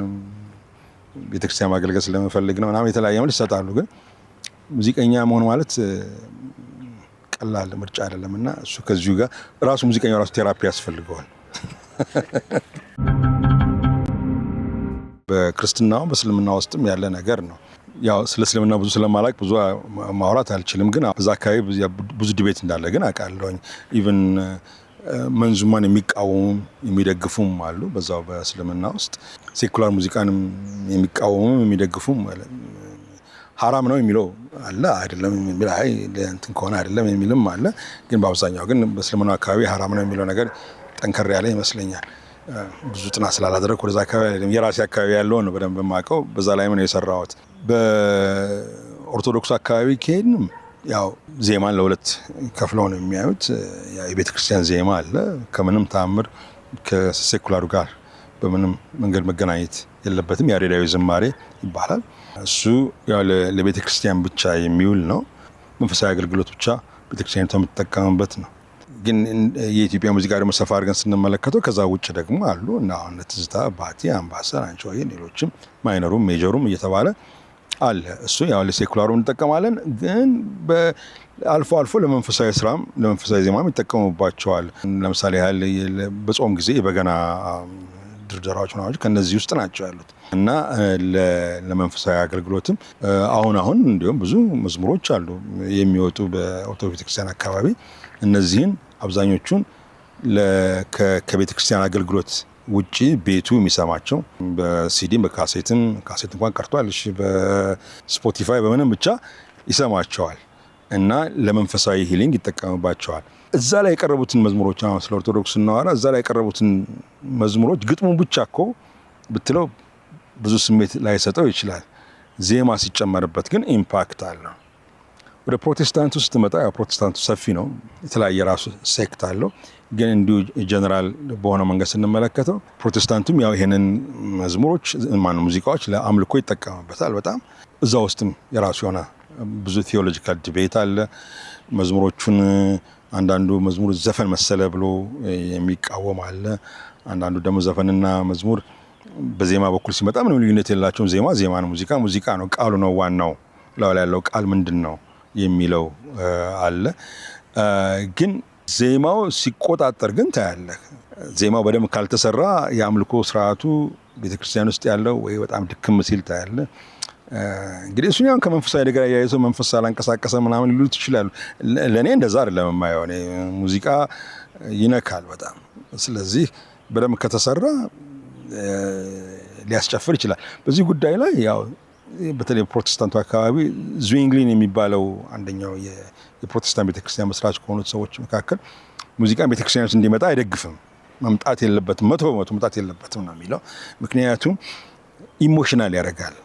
ቤተክርስቲያን ማገልገል ስለምፈልግ ነው ምናምን የተለያየ መልስ ይሰጣሉ። ግን ሙዚቀኛ መሆን ማለት ቀላል ምርጫ አይደለም። እና እሱ ከዚሁ ጋር ራሱ ሙዚቀኛው ራሱ ቴራፒ ያስፈልገዋል። በክርስትናው በእስልምና ውስጥም ያለ ነገር ነው። ያው ስለ እስልምና ብዙ ስለማላውቅ ብዙ ማውራት አልችልም። ግን በዛ አካባቢ ብዙ ዲቤት እንዳለ ግን አውቃለሁኝ። ኢቭን መንዙማን የሚቃወሙም የሚደግፉም አሉ። በዛው በእስልምና ውስጥ ሴኩላር ሙዚቃንም የሚቃወሙም የሚደግፉም ሐራም ነው የሚለው አለ፣ አይደለም የሚል አይ እንትን ከሆነ አይደለም የሚልም አለ። ግን በአብዛኛው ግን በእስልምና አካባቢ ሐራም ነው የሚለው ነገር ጠንከር ያለ ይመስለኛል። ብዙ ጥናት ስላላደረግኩ ወደዛ አካባቢ የራሴ አካባቢ ያለውን ነው በደንብ የማውቀው። በዛ ላይ ምን የሰራሁት በኦርቶዶክስ አካባቢ ከሄድንም ያው ዜማን ለሁለት ከፍለው ነው የሚያዩት። የቤተ ክርስቲያን ዜማ አለ፣ ከምንም ተአምር ከሴኩላሩ ጋር በምንም መንገድ መገናኘት የለበትም። ያሬዳዊ ዝማሬ ይባላል። እሱ ያው ለቤተ ክርስቲያን ብቻ የሚውል ነው። መንፈሳዊ አገልግሎት ብቻ ቤተ ክርስቲያኒቷ የምትጠቀምበት ነው። ግን የኢትዮጵያ ሙዚቃ ደግሞ ሰፋ አድርገን ስንመለከተው ከዛ ውጭ ደግሞ አሉ እና አሁን ትዝታ፣ ባቲ፣ አምባሰል፣ አንቺሆዬ ሌሎችም ማይነሩም ሜጀሩም እየተባለ አለ። እሱ ያው ለሴኩላሩ እንጠቀማለን። ግን አልፎ ለመንፈሳዊ ስራም ለመንፈሳዊ ዜማም ይጠቀሙባቸዋል። ለምሳሌ ያህል በጾም ጊዜ የበገና ድርደራዎች ናቸው ከነዚህ ውስጥ ናቸው ያሉት እና ለመንፈሳዊ አገልግሎትም አሁን እንዲሁም ብዙ መዝሙሮች አሉ የሚወጡ በኦርቶዶክስ ቤተክርስቲያን አካባቢ። እነዚህን አብዛኞቹን ከቤተ ክርስቲያን አገልግሎት ውጪ ቤቱ የሚሰማቸው በሲዲም በካሴት እንኳን ቀርቷል። እሺ በስፖቲፋይ በምንም ብቻ ይሰማቸዋል እና ለመንፈሳዊ ሂሊንግ ይጠቀምባቸዋል። እዛ ላይ የቀረቡትን መዝሙሮች አሁን ስለ ኦርቶዶክስ እናወራ፣ እዛ ላይ የቀረቡትን መዝሙሮች ግጥሙ ብቻ እኮ ብትለው ብዙ ስሜት ላይሰጠው ይችላል። ዜማ ሲጨመርበት ግን ኢምፓክት አለው። ወደ ፕሮቴስታንቱ ስትመጣ ያው ፕሮቴስታንቱ ሰፊ ነው፣ የተለያየ ራሱ ሴክት አለው። ግን እንዲሁ ጀነራል በሆነ መንገድ ስንመለከተው ፕሮቴስታንቱም ያው ይሄንን መዝሙሮች ሙዚቃዎች ለአምልኮ ይጠቀምበታል በጣም። እዛ ውስጥም የራሱ የሆነ ብዙ ቴዎሎጂካል ዲቤት አለ። መዝሙሮቹን አንዳንዱ መዝሙር ዘፈን መሰለ ብሎ የሚቃወም አለ። አንዳንዱ ደግሞ ዘፈንና መዝሙር በዜማ በኩል ሲመጣ ምንም ልዩነት የላቸውም። ዜማ ነው፣ ሙዚቃ ነው፣ ቃሉ ነው ዋናው። ላይ ያለው ቃል ምንድን ነው የሚለው አለ። ግን ዜማው ሲቆጣጠር ግን ታያለህ። ዜማው በደንብ ካልተሰራ የአምልኮ ስርዓቱ ቤተክርስቲያን ውስጥ ያለው ወይ በጣም ድክም ሲል ታያለህ። እንግዲህ እሱኛውን ከመንፈሳዊ ነገር ያያይዘው መንፈስ አላንቀሳቀሰ ምናምን ሊሉት ይችላሉ። ለእኔ እንደዛ አይደለም የማየው። እኔ ሙዚቃ ይነካል በጣም። ስለዚህ በደንብ ከተሰራ ሊያስጨፍር ይችላል። በዚህ ጉዳይ ላይ ያው በተለይ ፕሮቴስታንቱ አካባቢ ዙዊንግሊን የሚባለው አንደኛው የፕሮቴስታንት ቤተክርስቲያን መስራች ከሆኑት ሰዎች መካከል ሙዚቃ ቤተክርስቲያን ውስጥ እንዲመጣ አይደግፍም። መምጣት የለበትም፣ 100% መምጣት የለበትም ነው የሚለው። ምክንያቱም ኢሞሽናል ያደርጋል።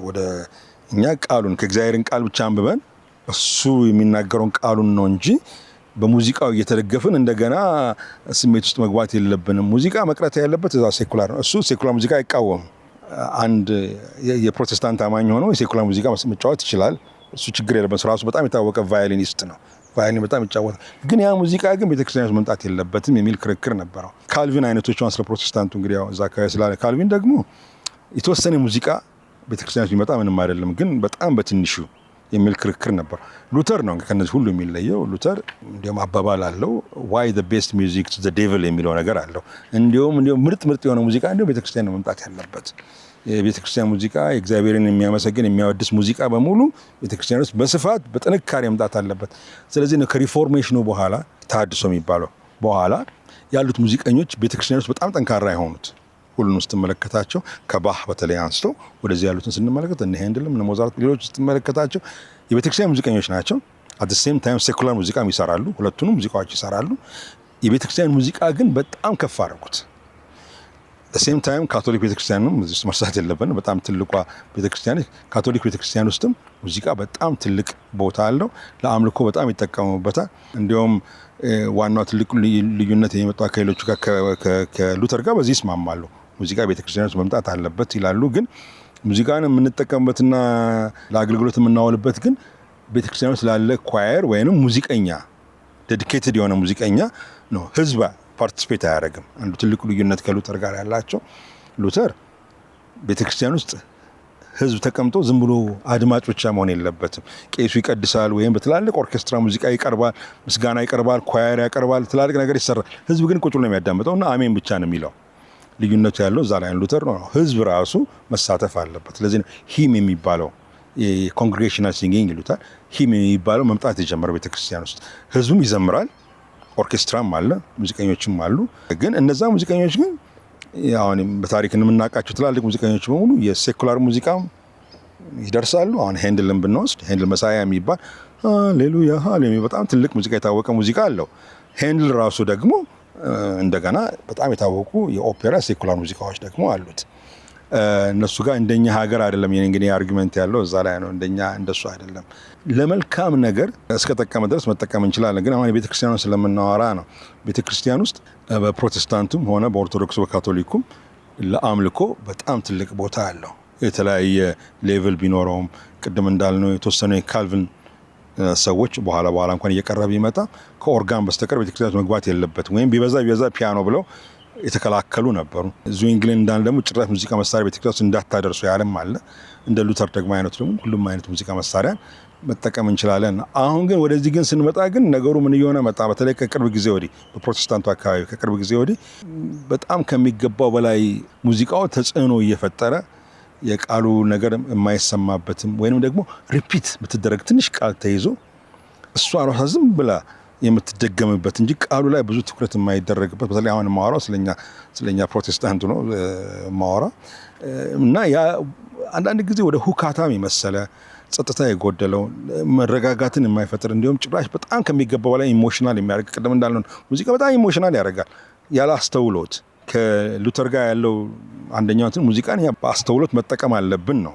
ወደ እኛ ቃሉን ከእግዚአብሔርን ቃል ብቻ አንብበን እሱ የሚናገረውን ቃሉን ነው እንጂ በሙዚቃው እየተደገፍን እንደገና ስሜት ውስጥ መግባት የለብንም። ሙዚቃ መቅረት ያለበት እዛ ሴኩላር ነው። እሱ ሴኩላር ሙዚቃ አይቃወም። አንድ የፕሮቴስታንት አማኝ ሆኖ የሴኩላር ሙዚቃ መጫወት ይችላል። እሱ ችግር የለበት። ራሱ በጣም የታወቀ ቫዮሊኒስት ነው። ቫዮሊን በጣም ይጫወታል። ግን ያ ሙዚቃ ግን ቤተክርስቲያን ውስጥ መምጣት የለበትም የሚል ክርክር ነበረው። ካልቪን አይነቶች ስለ ፕሮቴስታንቱ እንግዲህ ያው እዛ አካባቢ ስላለ ካልቪን ደግሞ የተወሰነ ሙዚቃ ቤተክርስቲያን ውስጥ ቢመጣ ምንም አይደለም፣ ግን በጣም በትንሹ የሚል ክርክር ነበር። ሉተር ነው ከነዚህ ሁሉ የሚለየው። ሉተር እንዲያውም አባባል አለው why the best music to the devil የሚለው ነገር አለው። እንዲያውም ምርጥ የሆነ ሙዚቃ እንዲያውም ቤተክርስቲያን ነው መምጣት ያለበት። የቤተክርስቲያን ሙዚቃ እግዚአብሔርን የሚያመሰግን የሚያወድስ ሙዚቃ በሙሉ ቤተክርስቲያን ውስጥ በስፋት በጥንካሬ መምጣት አለበት። ስለዚህ ነው ከሪፎርሜሽኑ በኋላ ተሐድሶ የሚባለው በኋላ ያሉት ሙዚቀኞች ቤተክርስቲያን ውስጥ በጣም ጠንካራ የሆኑት። ሁሉንም ስትመለከታቸው ከባህ በተለይ አንስቶ ወደዚህ ያሉትን ስንመለከት እነ ሄንድልም እነ ሞዛርት ሌሎች ስትመለከታቸው የቤተክርስቲያን ሙዚቀኞች ናቸው። at the same time ሴኩላር ሙዚቃም ይሰራሉ። ሁለቱንም ሙዚቃዎች ይሰራሉ። የቤተክርስቲያን ሙዚቃ ግን በጣም ከፍ አደረጉት። the same time ካቶሊክ ቤተክርስቲያንም እዚህ መርሳት የለብንም። በጣም ትልቋ ቤተክርስቲያን ካቶሊክ ቤተክርስቲያን ውስጥም ሙዚቃ በጣም ትልቅ ቦታ አለው። ለአምልኮ በጣም ይጠቀሙበታል። እንዲያውም ዋናው ትልቁ ልዩነት የሚመጣው ከሌሎቹ ጋር ከሉተር ጋር በዚህ ይስማማሉ። ሙዚቃ ቤተክርስቲያን ውስጥ መምጣት አለበት ይላሉ። ግን ሙዚቃን የምንጠቀምበትና ለአገልግሎት የምናውልበት ግን ቤተክርስቲያን ውስጥ ላለ ኳየር ወይንም ሙዚቀኛ ዴዲኬትድ የሆነ ሙዚቀኛ ነው። ህዝብ ፓርቲሲፔት አያደርግም። አንዱ ትልቁ ልዩነት ከሉተር ጋር ያላቸው ሉተር ቤተክርስቲያን ውስጥ ህዝብ ተቀምጦ ዝም ብሎ አድማጭ ብቻ መሆን የለበትም። ቄሱ ይቀድሳል ወይም በትላልቅ ኦርኬስትራ ሙዚቃ ይቀርባል፣ ምስጋና ይቀርባል፣ ኳየር ያቀርባል፣ ትላልቅ ነገር ይሰራል። ህዝብ ግን ቁጭ ብሎ ነው የሚያዳምጠውና አሜን ብቻ ነው የሚለው። ልዩነቱ ያለው እዛ ላይ ሉተር ነው። ህዝብ ራሱ መሳተፍ አለበት። ስለዚህ ነው ሂም የሚባለው የኮንግሬጌሽናል ሲንጊንግ ይሉታል። ሂም የሚባለው መምጣት የጀመረው ቤተክርስቲያን ውስጥ ህዝቡም ይዘምራል፣ ኦርኬስትራም አለ፣ ሙዚቀኞችም አሉ። ግን እነዛ ሙዚቀኞች ግን አሁን በታሪክ የምናውቃቸው ትላልቅ ሙዚቀኞች በሙሉ የሴኩላር ሙዚቃም ይደርሳሉ። አሁን ሄንድልን ብንወስድ ሄንድል መሳያ የሚባል ሃሌሉያ ሃሌሉያ በጣም ትልቅ ሙዚቃ የታወቀ ሙዚቃ አለው። ሄንድል ራሱ ደግሞ እንደገና በጣም የታወቁ የኦፔራ ሴኩላር ሙዚቃዎች ደግሞ አሉት። እነሱ ጋር እንደኛ ሀገር አይደለም። የኔ እንግዲህ አርጊመንት ያለው እዛ ላይ ነው። እንደሱ አይደለም። ለመልካም ነገር እስከጠቀመ ድረስ መጠቀም እንችላለን። ግን አሁን የቤተክርስቲያኑ ስለምናወራ ነው። ቤተክርስቲያን ውስጥ በፕሮቴስታንቱም ሆነ በኦርቶዶክስ በካቶሊኩም ለአምልኮ በጣም ትልቅ ቦታ አለው። የተለያየ ሌቭል ቢኖረውም ቅድም እንዳልነው የተወሰነ የካልቪን ሰዎች በኋላ እንኳን እየቀረበ ይመጣ ከኦርጋን በስተቀር ቤተክርስቲያን መግባት የለበትም ወይም ቢበዛ ፒያኖ ብለው የተከላከሉ ነበሩ። ዙዊንግሊን እንዳል ደግሞ ጭራሽ ሙዚቃ መሳሪያ ቤተክርስቲያን እንዳታደርሱ ያለም አለ። እንደ ሉተር ደግሞ አይነቱ ደግሞ ሁሉም አይነት ሙዚቃ መሳሪያ መጠቀም እንችላለን። አሁን ግን ወደዚህ ግን ስንመጣ ግን ነገሩ ምን እየሆነ መጣ? በተለይ ከቅርብ ጊዜ ወዲህ በፕሮቴስታንቱ አካባቢ ከቅርብ ጊዜ ወዲህ በጣም ከሚገባው በላይ ሙዚቃው ተጽዕኖ እየፈጠረ የቃሉ ነገር የማይሰማበትም ወይንም ደግሞ ሪፒት ብትደረግ ትንሽ ቃል ተይዞ እሷ ራሷ ዝም ብላ የምትደገምበት እንጂ ቃሉ ላይ ብዙ ትኩረት የማይደረግበት በተለይ አሁን ማወራው ስለኛ ፕሮቴስታንቱ ነው ማወራ እና ያ አንዳንድ ጊዜ ወደ ሁካታም የመሰለ ጸጥታ የጎደለው መረጋጋትን የማይፈጥር እንዲሁም ጭራሽ በጣም ከሚገባው በላይ ኢሞሽናል የሚያደርግ ቅድም እንዳልነው ሙዚቃ በጣም ኢሞሽናል ያደርጋል። ያላስተውሎት ከሉተር ጋር ያለው አንደኛው እንትን ሙዚቃን በአስተውሎት መጠቀም አለብን ነው።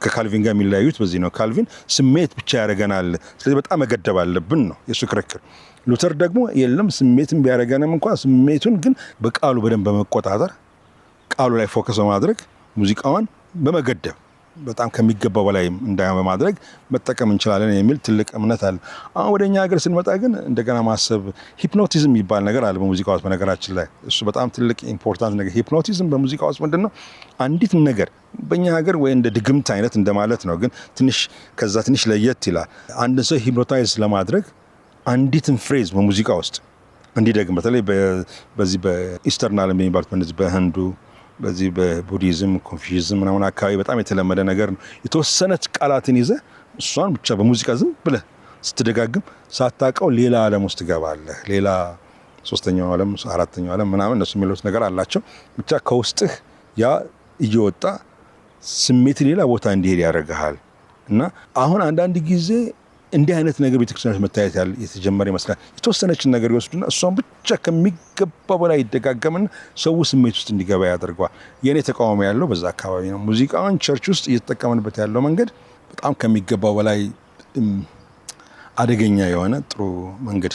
ከካልቪን ጋር የሚለያዩት በዚህ ነው። ካልቪን ስሜት ብቻ ያደርገናል፣ ስለዚህ በጣም መገደብ አለብን ነው የሱ ክርክር። ሉተር ደግሞ የለም ስሜትን ቢያደርገንም እንኳን ስሜቱን ግን በቃሉ በደንብ በመቆጣጠር ቃሉ ላይ ፎከስ በማድረግ ሙዚቃዋን በመገደብ በጣም ከሚገባው በላይ እንዳይሆን በማድረግ መጠቀም እንችላለን የሚል ትልቅ እምነት አለ። አሁን ወደኛ ሀገር ስንመጣ ግን እንደገና ማሰብ ሂፕኖቲዝም የሚባል ነገር አለ በሙዚቃ ውስጥ። በነገራችን ላይ እሱ በጣም ትልቅ ኢምፖርታንት ነገር። ሂፕኖቲዝም በሙዚቃ ውስጥ ምንድነው? አንዲት ነገር በእኛ ሀገር ወይ እንደ ድግምት አይነት እንደማለት ነው፣ ግን ከዛ ትንሽ ለየት ይላል። አንድ ሰው ሂፕኖታይዝ ለማድረግ አንዲትን ፍሬዝ በሙዚቃ ውስጥ እንዲደግም በተለይ በዚህ በኢስተርን ዓለም የሚባሉት በእነዚህ በህንዱ በዚህ በቡዲዝም ኮንፊዥዝም ምናምን አካባቢ በጣም የተለመደ ነገር ነው። የተወሰነች ቃላትን ይዘህ እሷን ብቻ በሙዚቃ ዝም ብለህ ስትደጋግም ሳታውቀው ሌላ ዓለም ውስጥ ትገባለህ። ሌላ ሶስተኛው ዓለም አራተኛው ዓለም ምናምን እነሱ የሚሉት ነገር አላቸው። ብቻ ከውስጥህ ያ እየወጣ ስሜት ሌላ ቦታ እንዲሄድ ያደርግሃል። እና አሁን አንዳንድ ጊዜ እንዲህ አይነት ነገር ቤተክርስቲያኖች መታየት የተጀመረ ይመስላል። የተወሰነችን ነገር ይወስዱና እሷን ብቻ ከሚገባ በላይ ይደጋገምና ሰው ስሜት ውስጥ እንዲገባ ያደርገዋል። የኔ ተቃውሞ ያለው በዛ አካባቢ ነው። ሙዚቃውን ቸርች ውስጥ እየተጠቀምንበት ያለው መንገድ በጣም ከሚገባው በላይ አደገኛ የሆነ ጥሩ መንገድ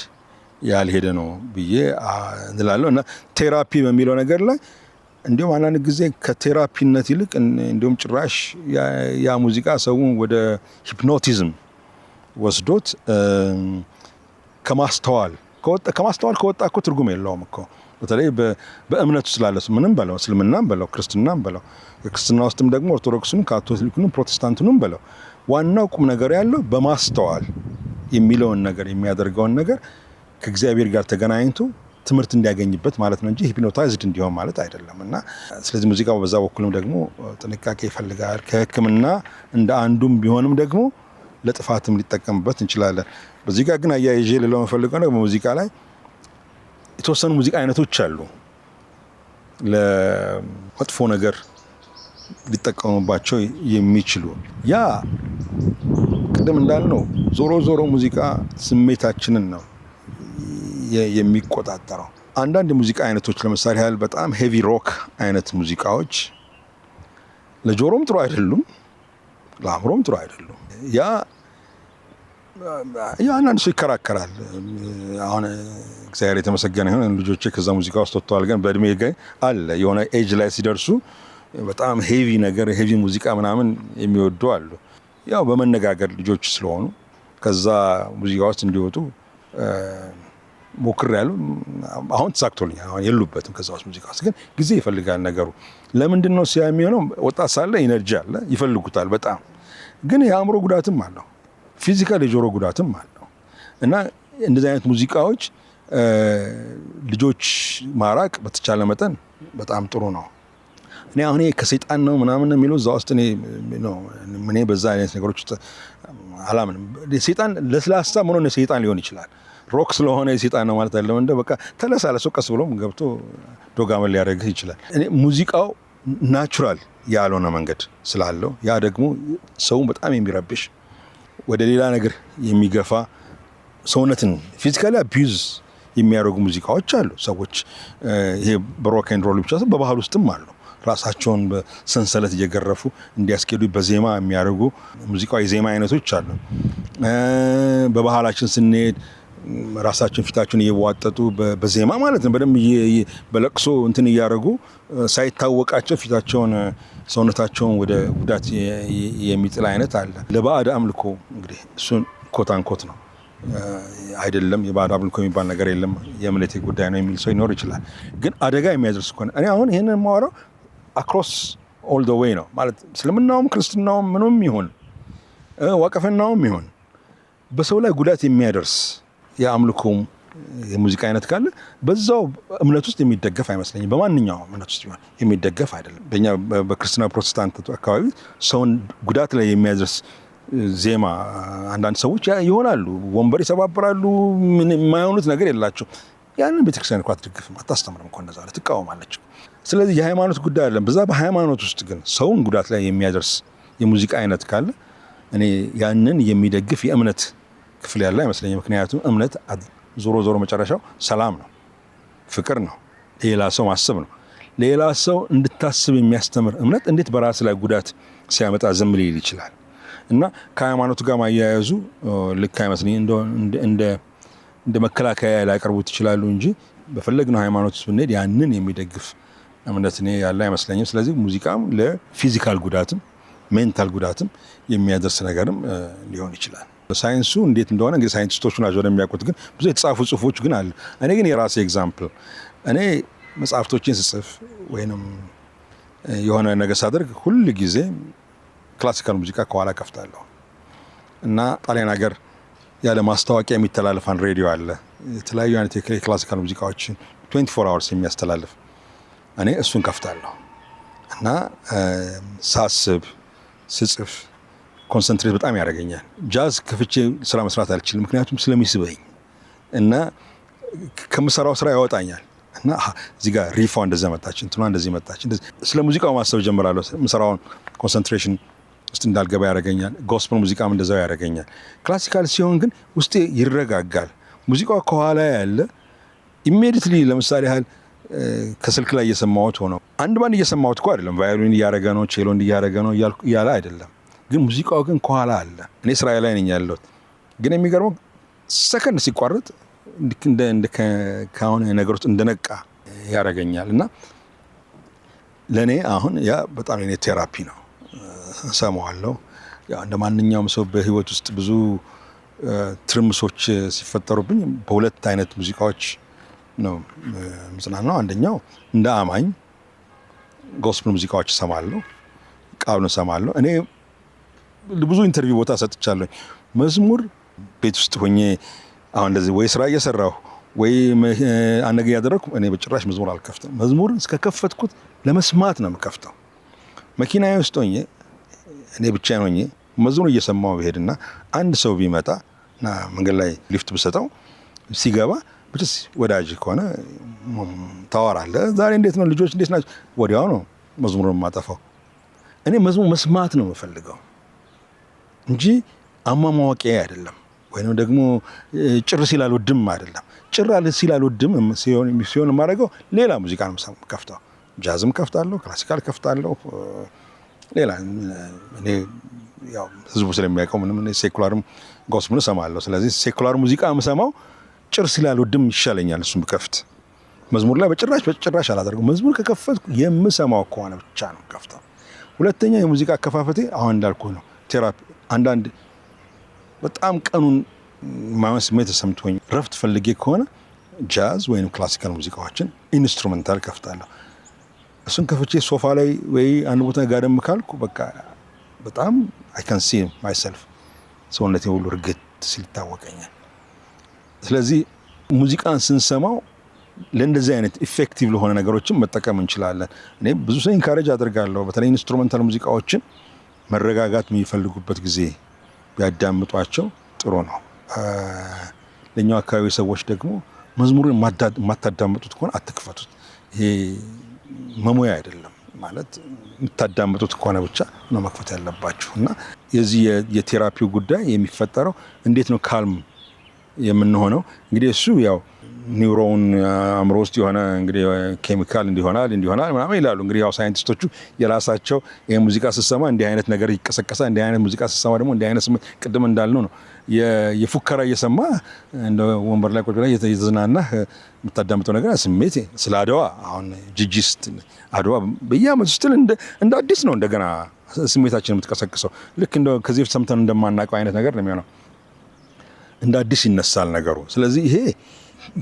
ያልሄደ ነው ብዬ እንላለሁ። እና ቴራፒ በሚለው ነገር ላይ እንዲሁም አንዳንድ ጊዜ ከቴራፒነት ይልቅ እንዲሁም ጭራሽ ያ ሙዚቃ ሰውን ወደ ሂፕኖቲዝም ወስዶት ከማስተዋል ከወጣ እኮ ትርጉም የለውም እኮ። በተለይ በእምነቱ ስላለ ምንም በለው እስልምናም በለው ክርስትናም በለው፣ ክርስትና ውስጥም ደግሞ ኦርቶዶክስንም ካቶሊክንም ፕሮቴስታንቱንም በለው ዋናው ቁም ነገር ያለው በማስተዋል የሚለውን ነገር የሚያደርገውን ነገር ከእግዚአብሔር ጋር ተገናኝቶ ትምህርት እንዲያገኝበት ማለት ነው እንጂ ሂፕኖታይዝድ እንዲሆን ማለት አይደለም። እና ስለዚህ ሙዚቃው በዛ በኩልም ደግሞ ጥንቃቄ ይፈልጋል። ከሕክምና እንደ አንዱም ቢሆንም ደግሞ ለጥፋትም ሊጠቀምበት እንችላለን። በዚህ ጋር ግን አያይዤ ልለው የምፈልገው ነው በሙዚቃ ላይ የተወሰኑ ሙዚቃ አይነቶች አሉ ለመጥፎ ነገር ሊጠቀሙባቸው የሚችሉ። ያ ቅድም እንዳልነው ዞሮ ሙዚቃ ስሜታችንን ነው የሚቆጣጠረው። አንዳንድ የሙዚቃ አይነቶች ለምሳሌ ያህል በጣም ሄቪ ሮክ አይነት ሙዚቃዎች ለጆሮም ጥሩ አይደሉም፣ ለአእምሮም ጥሩ አይደሉም። ያ አንዳንድ ሰው ይከራከራል። አሁን እግዚአብሔር የተመሰገነ ይሁን ልጆቼ ከዛ ሙዚቃ ውስጥ ወጥተዋል። ግን በእድሜ ጋር አለ የሆነ ኤጅ ላይ ሲደርሱ በጣም ሄቪ ነገር ሄቪ ሙዚቃ ምናምን የሚወዱ አሉ። ያው በመነጋገር ልጆች ስለሆኑ ከዛ ሙዚቃ ውስጥ እንዲወጡ ሞክሬያለሁ። አሁን ተሳክቶልኛል። አሁን የሉበትም ከዛ ውስጥ ሙዚቃ ውስጥ። ግን ጊዜ ይፈልጋል ነገሩ። ለምንድን ነው ሲያ የሚሆነው? ወጣት ሳለ ኢነርጂ አለ፣ ይፈልጉታል በጣም። ግን የአእምሮ ጉዳትም አለው፣ ፊዚካል የጆሮ ጉዳትም አለው። እና እንደዚህ አይነት ሙዚቃዎች ልጆች ማራቅ በተቻለ መጠን በጣም ጥሩ ነው። እኔ አሁን ከሰይጣን ነው ምናምን የሚለው እዛ ውስጥ እኔ በዛ አይነት ነገሮች ውስጥ አላምንም። ሰይጣን ለስላሳ ሆኖ ሰይጣን ሊሆን ይችላል። ሮክ ስለሆነ የሰይጣን ነው ማለት አይደለም። እንደ በቃ ተለሳለሶ ቀስ ብሎም ገብቶ ዶጋመን ሊያደርግህ ይችላል። እኔ ሙዚቃው ናቹራል ያልሆነ መንገድ ስላለው ያ ደግሞ ሰውን በጣም የሚረብሽ ወደ ሌላ ነገር የሚገፋ ሰውነትን ፊዚካሊ አቢዩዝ የሚያደርጉ ሙዚቃዎች አሉ። ሰዎች ይሄ በሮክ ኤንድ ሮል ብቻ ሳይሆን በባህል ውስጥም አሉ። ራሳቸውን በሰንሰለት እየገረፉ እንዲያስኬዱ በዜማ የሚያደርጉ ሙዚቃዊ የዜማ አይነቶች አሉ። በባህላችን ስንሄድ ራሳቸውን ፊታቸውን እየዋጠጡ በዜማ ማለት ነው በደንብ በለቅሶ እንትን እያደረጉ ሳይታወቃቸው ፊታቸውን ሰውነታቸውን ወደ ጉዳት የሚጥል አይነት አለ። ለባዕድ አምልኮ እንግዲህ እሱን ኮት አንኮት ነው አይደለም። የባዕድ አምልኮ የሚባል ነገር የለም፣ የእምነቴ ጉዳይ ነው የሚል ሰው ይኖር ይችላል። ግን አደጋ የሚያደርስ ከሆነ እኔ አሁን ይህንን የማወራው አክሮስ ኦል ደ ዌይ ነው ማለት እስልምናውም ክርስትናውም ምንም ይሁን ዋቀፈናውም ይሁን በሰው ላይ ጉዳት የሚያደርስ የአምልኮም የሙዚቃ አይነት ካለ በዛው እምነት ውስጥ የሚደገፍ አይመስለኝም። በማንኛውም እምነት ውስጥ የሚደገፍ አይደለም። በእኛ በክርስትና ፕሮቴስታንት አካባቢ ሰውን ጉዳት ላይ የሚያደርስ ዜማ አንዳንድ ሰዎች ይሆናሉ፣ ወንበር ይሰባብራሉ፣ ምን የማይሆኑት ነገር የላቸው። ያንን ቤተክርስቲያን እኮ አትደግፍም፣ አታስተምርም እኮ እንደዛ አለ፣ ትቃወማለች። ስለዚህ የሃይማኖት ጉዳይ አይደለም። በዛ በሃይማኖት ውስጥ ግን ሰውን ጉዳት ላይ የሚያደርስ የሙዚቃ አይነት ካለ እኔ ያንን የሚደግፍ የእምነት ክፍል ያለ አይመስለኝም። ምክንያቱም እምነት ዞሮ መጨረሻው ሰላም ነው፣ ፍቅር ነው፣ ሌላ ሰው ማሰብ ነው። ሌላ ሰው እንድታስብ የሚያስተምር እምነት እንዴት በራስ ላይ ጉዳት ሲያመጣ ዝም ሊል ይችላል? እና ከሃይማኖቱ ጋር ማያያዙ ልክ አይመስለኝም። እንደ መከላከያ ሊያቀርቡት ይችላሉ እንጂ በፈለግነው ሃይማኖት ውስጥ ብንሄድ ያንን የሚደግፍ እምነት እኔ ያለ አይመስለኝም። ስለዚህ ሙዚቃም ለፊዚካል ጉዳትም ሜንታል ጉዳትም የሚያደርስ ነገርም ሊሆን ይችላል። ሳይንሱ እንዴት እንደሆነ እንግዲህ ሳይንቲስቶቹ ናቸው የሚያውቁት። ግን ብዙ የተጻፉ ጽሁፎች ግን አሉ። እኔ ግን የራሴ ኤግዛምፕል እኔ መጽሐፍቶችን ስጽፍ ወይንም የሆነ ነገር ሳደርግ ሁል ጊዜ ክላሲካል ሙዚቃ ከኋላ ከፍታለሁ እና ጣሊያን ሀገር ያለ ማስታወቂያ የሚተላለፋን ሬዲዮ አለ። የተለያዩ አይነት የክላሲካል ሙዚቃዎችን 24 hours የሚያስተላልፍ እኔ እሱን ከፍታለሁ እና ሳስብ ስጽፍ ኮንሰንትሬት በጣም ያደርገኛል። ጃዝ ከፍቼ ስራ መስራት አልችልም፣ ምክንያቱም ስለሚስበኝ እና ከምሰራው ስራ ያወጣኛል እና እዚህ ጋር ሪፏ እንደዛ መጣች፣ እንትኗ እንደዚህ መጣች፣ ስለ ሙዚቃው ማሰብ ጀምራለሁ። ምሰራውን ኮንሰንትሬሽን ውስጥ እንዳልገባ ያደርገኛል። ጎስፐል ሙዚቃም እንደዛው ያደርገኛል። ክላሲካል ሲሆን ግን ውስጤ ይረጋጋል። ሙዚቃው ከኋላ ያለ ኢሚዲየትሊ ለምሳሌ ያህል ከስልክ ላይ እየሰማሁት ሆነው አንድ ባንድ እየሰማሁት እኮ አይደለም፣ ቫዮሊን እያደረገ ነው፣ ቼሎ እያደረገ ነው እያለ አይደለም፣ ግን ሙዚቃው ግን ከኋላ አለ። እኔ ስራዬ ላይ ነኝ ያለሁት፣ ግን የሚገርመው ሰከንድ ሲቋረጥ ከሆነ ነገር ውስጥ እንደነቃ ያደርገኛል እና ለእኔ አሁን ያ በጣም የኔ ቴራፒ ነው። ሰማዋለሁ። ያው እንደ ማንኛውም ሰው በህይወት ውስጥ ብዙ ትርምሶች ሲፈጠሩብኝ በሁለት አይነት ሙዚቃዎች ነው ምጽናናው። አንደኛው እንደ አማኝ ጎስፕል ሙዚቃዎች እሰማለሁ፣ ቃሉን እሰማለሁ። እኔ ብዙ ኢንተርቪው ቦታ ሰጥቻለሁ። መዝሙር ቤት ውስጥ ሆኜ አሁን እንደዚህ ወይ ስራ እየሰራሁ ወይ አንገ ያደረኩ እኔ በጭራሽ መዝሙር አልከፍትም። መዝሙር እስከከፈትኩት ለመስማት ነው የምከፍተው። መኪናዬ ውስጥ ሆኜ እኔ ብቻዬን ሆኜ መዝሙር እየሰማሁ ብሄድና አንድ ሰው ቢመጣና መንገድ ላይ ሊፍት ብሰጠው ሲገባ ብቻስ ወዳጅ ከሆነ ታወራለህ፣ ዛሬ እንዴት ነው ልጆች እንዴት ናቸው፣ ወዲያው ነው መዝሙሩን የማጠፋው። እኔ መዝሙር መስማት ነው የምፈልገው እንጂ አሟሟቂያ አይደለም፣ ወይንም ደግሞ ጭር ሲል አልወድም አይደለም። ጭር ሲል አልወድም ሲሆን የማደርገው ሌላ ሙዚቃ ነው ከፍተው፣ ጃዝም ከፍታለሁ፣ ክላሲካል ከፍታለሁ፣ ሌላ እኔ ያው ህዝቡ ስለሚያውቀው ምንም ሴኩላርም ጎስፕል እሰማለሁ። ስለዚህ ሴኩላር ሙዚቃ የምሰማው ጭር ሲል አልወድም ይሻለኛል። እሱም ብከፍት መዝሙር ላይ በጭራሽ አላደርገው። መዝሙር ከከፈትኩ የምሰማው ከሆነ ብቻ ነው ከፍተው። ሁለተኛ የሙዚቃ አከፋፈቴ አሁን እንዳልኩ ነው፣ ቴራፒ። አንዳንድ በጣም ቀኑን ማመን ስሜት ተሰምቶኝ ረፍት ፈልጌ ከሆነ ጃዝ ወይም ክላሲካል ሙዚቃዎችን ኢንስትሩሜንታል ከፍታለሁ። እሱን ከፍቼ ሶፋ ላይ ወይ አንድ ቦታ ጋደም ካልኩ በቃ በጣም አይ ካን ሲ ማይሰልፍ ሰውነቴ ሁሉ እርግጥ ሲል ይታወቀኛል። ስለዚህ ሙዚቃን ስንሰማው ለእንደዚህ አይነት ኢፌክቲቭ ለሆነ ነገሮችን መጠቀም እንችላለን። እኔ ብዙ ሰው ኢንካሬጅ አድርጋለሁ፣ በተለይ ኢንስትሩሜንታል ሙዚቃዎችን መረጋጋት የሚፈልጉበት ጊዜ ቢያዳምጧቸው ጥሩ ነው። ለኛው አካባቢ ሰዎች ደግሞ መዝሙርን የማታዳምጡት ከሆነ አትክፈቱት። ይሄ መሞያ አይደለም ማለት የምታዳምጡት ከሆነ ብቻ ነው መክፈት ያለባችሁ። እና የዚህ የቴራፒው ጉዳይ የሚፈጠረው እንዴት ነው ካልም የምንሆነው? እንግዲህ እሱ ያው ኒውሮን አእምሮ ውስጥ የሆነ እንግዲህ ኬሚካል እንዲሆናል ምናምን ይላሉ። እንግዲህ ያው ሳይንቲስቶቹ የራሳቸው ሙዚቃ ስትሰማ እንዲህ አይነት ነገር ይቀሰቀሳል፣ እንዲህ አይነት ሙዚቃ ስትሰማ ደግሞ እንዲህ አይነት ስሜት፣ ቅድም እንዳልነው ነው የፉከራ እየሰማ እንደ ወንበር ላይ ቁጭ ብለህ እየተዝናናህ የምታዳምጠው ነገር ስሜት። ስለ አድዋ አሁን ጂጂስት አድዋ በየዓመቱ ስትል እንደ አዲስ ነው እንደገና ስሜታችን የምትቀሰቅሰው። ልክ እንደ ከዚህ በፊት ሰምተን እንደማናውቀው አይነት ነገር ነው የሚሆነው። እንደ አዲስ ይነሳል ነገሩ። ስለዚህ ይሄ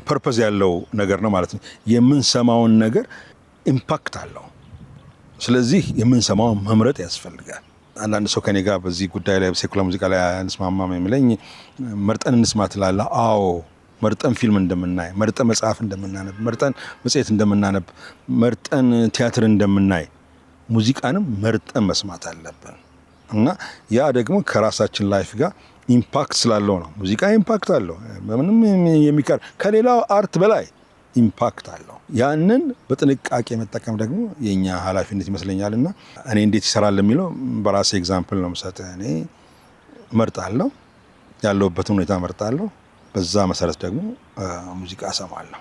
ፐርፐዝ ያለው ነገር ነው ማለት ነው። የምንሰማውን ነገር ኢምፓክት አለው። ስለዚህ የምንሰማውን መምረጥ ያስፈልጋል። አንዳንድ ሰው ከኔ ጋር በዚህ ጉዳይ ላይ ሴኩላር ሙዚቃ ላይ እንስማማም የሚለኝ መርጠን እንስማ ትላለህ። አዎ መርጠን ፊልም እንደምናይ፣ መርጠን መጽሐፍ እንደምናነብ፣ መርጠን መጽሔት እንደምናነብ፣ መርጠን ቲያትር እንደምናይ ሙዚቃንም መርጠን መስማት አለብን እና ያ ደግሞ ከራሳችን ላይፍ ጋር ኢምፓክት ስላለው ነው። ሙዚቃ ኢምፓክት አለው፣ ምንም የሚቀር ከሌላው አርት በላይ ኢምፓክት አለው። ያንን በጥንቃቄ መጠቀም ደግሞ የኛ ኃላፊነት ይመስለኛልና እኔ እንዴት ይሰራል የሚለው በራሴ ኤግዛምፕል ነው የምሰጥህ። እኔ መርጣለሁ፣ ያለሁበትን ሁኔታ መርጣለሁ። በዛ መሰረት ደግሞ ሙዚቃ እሰማለሁ።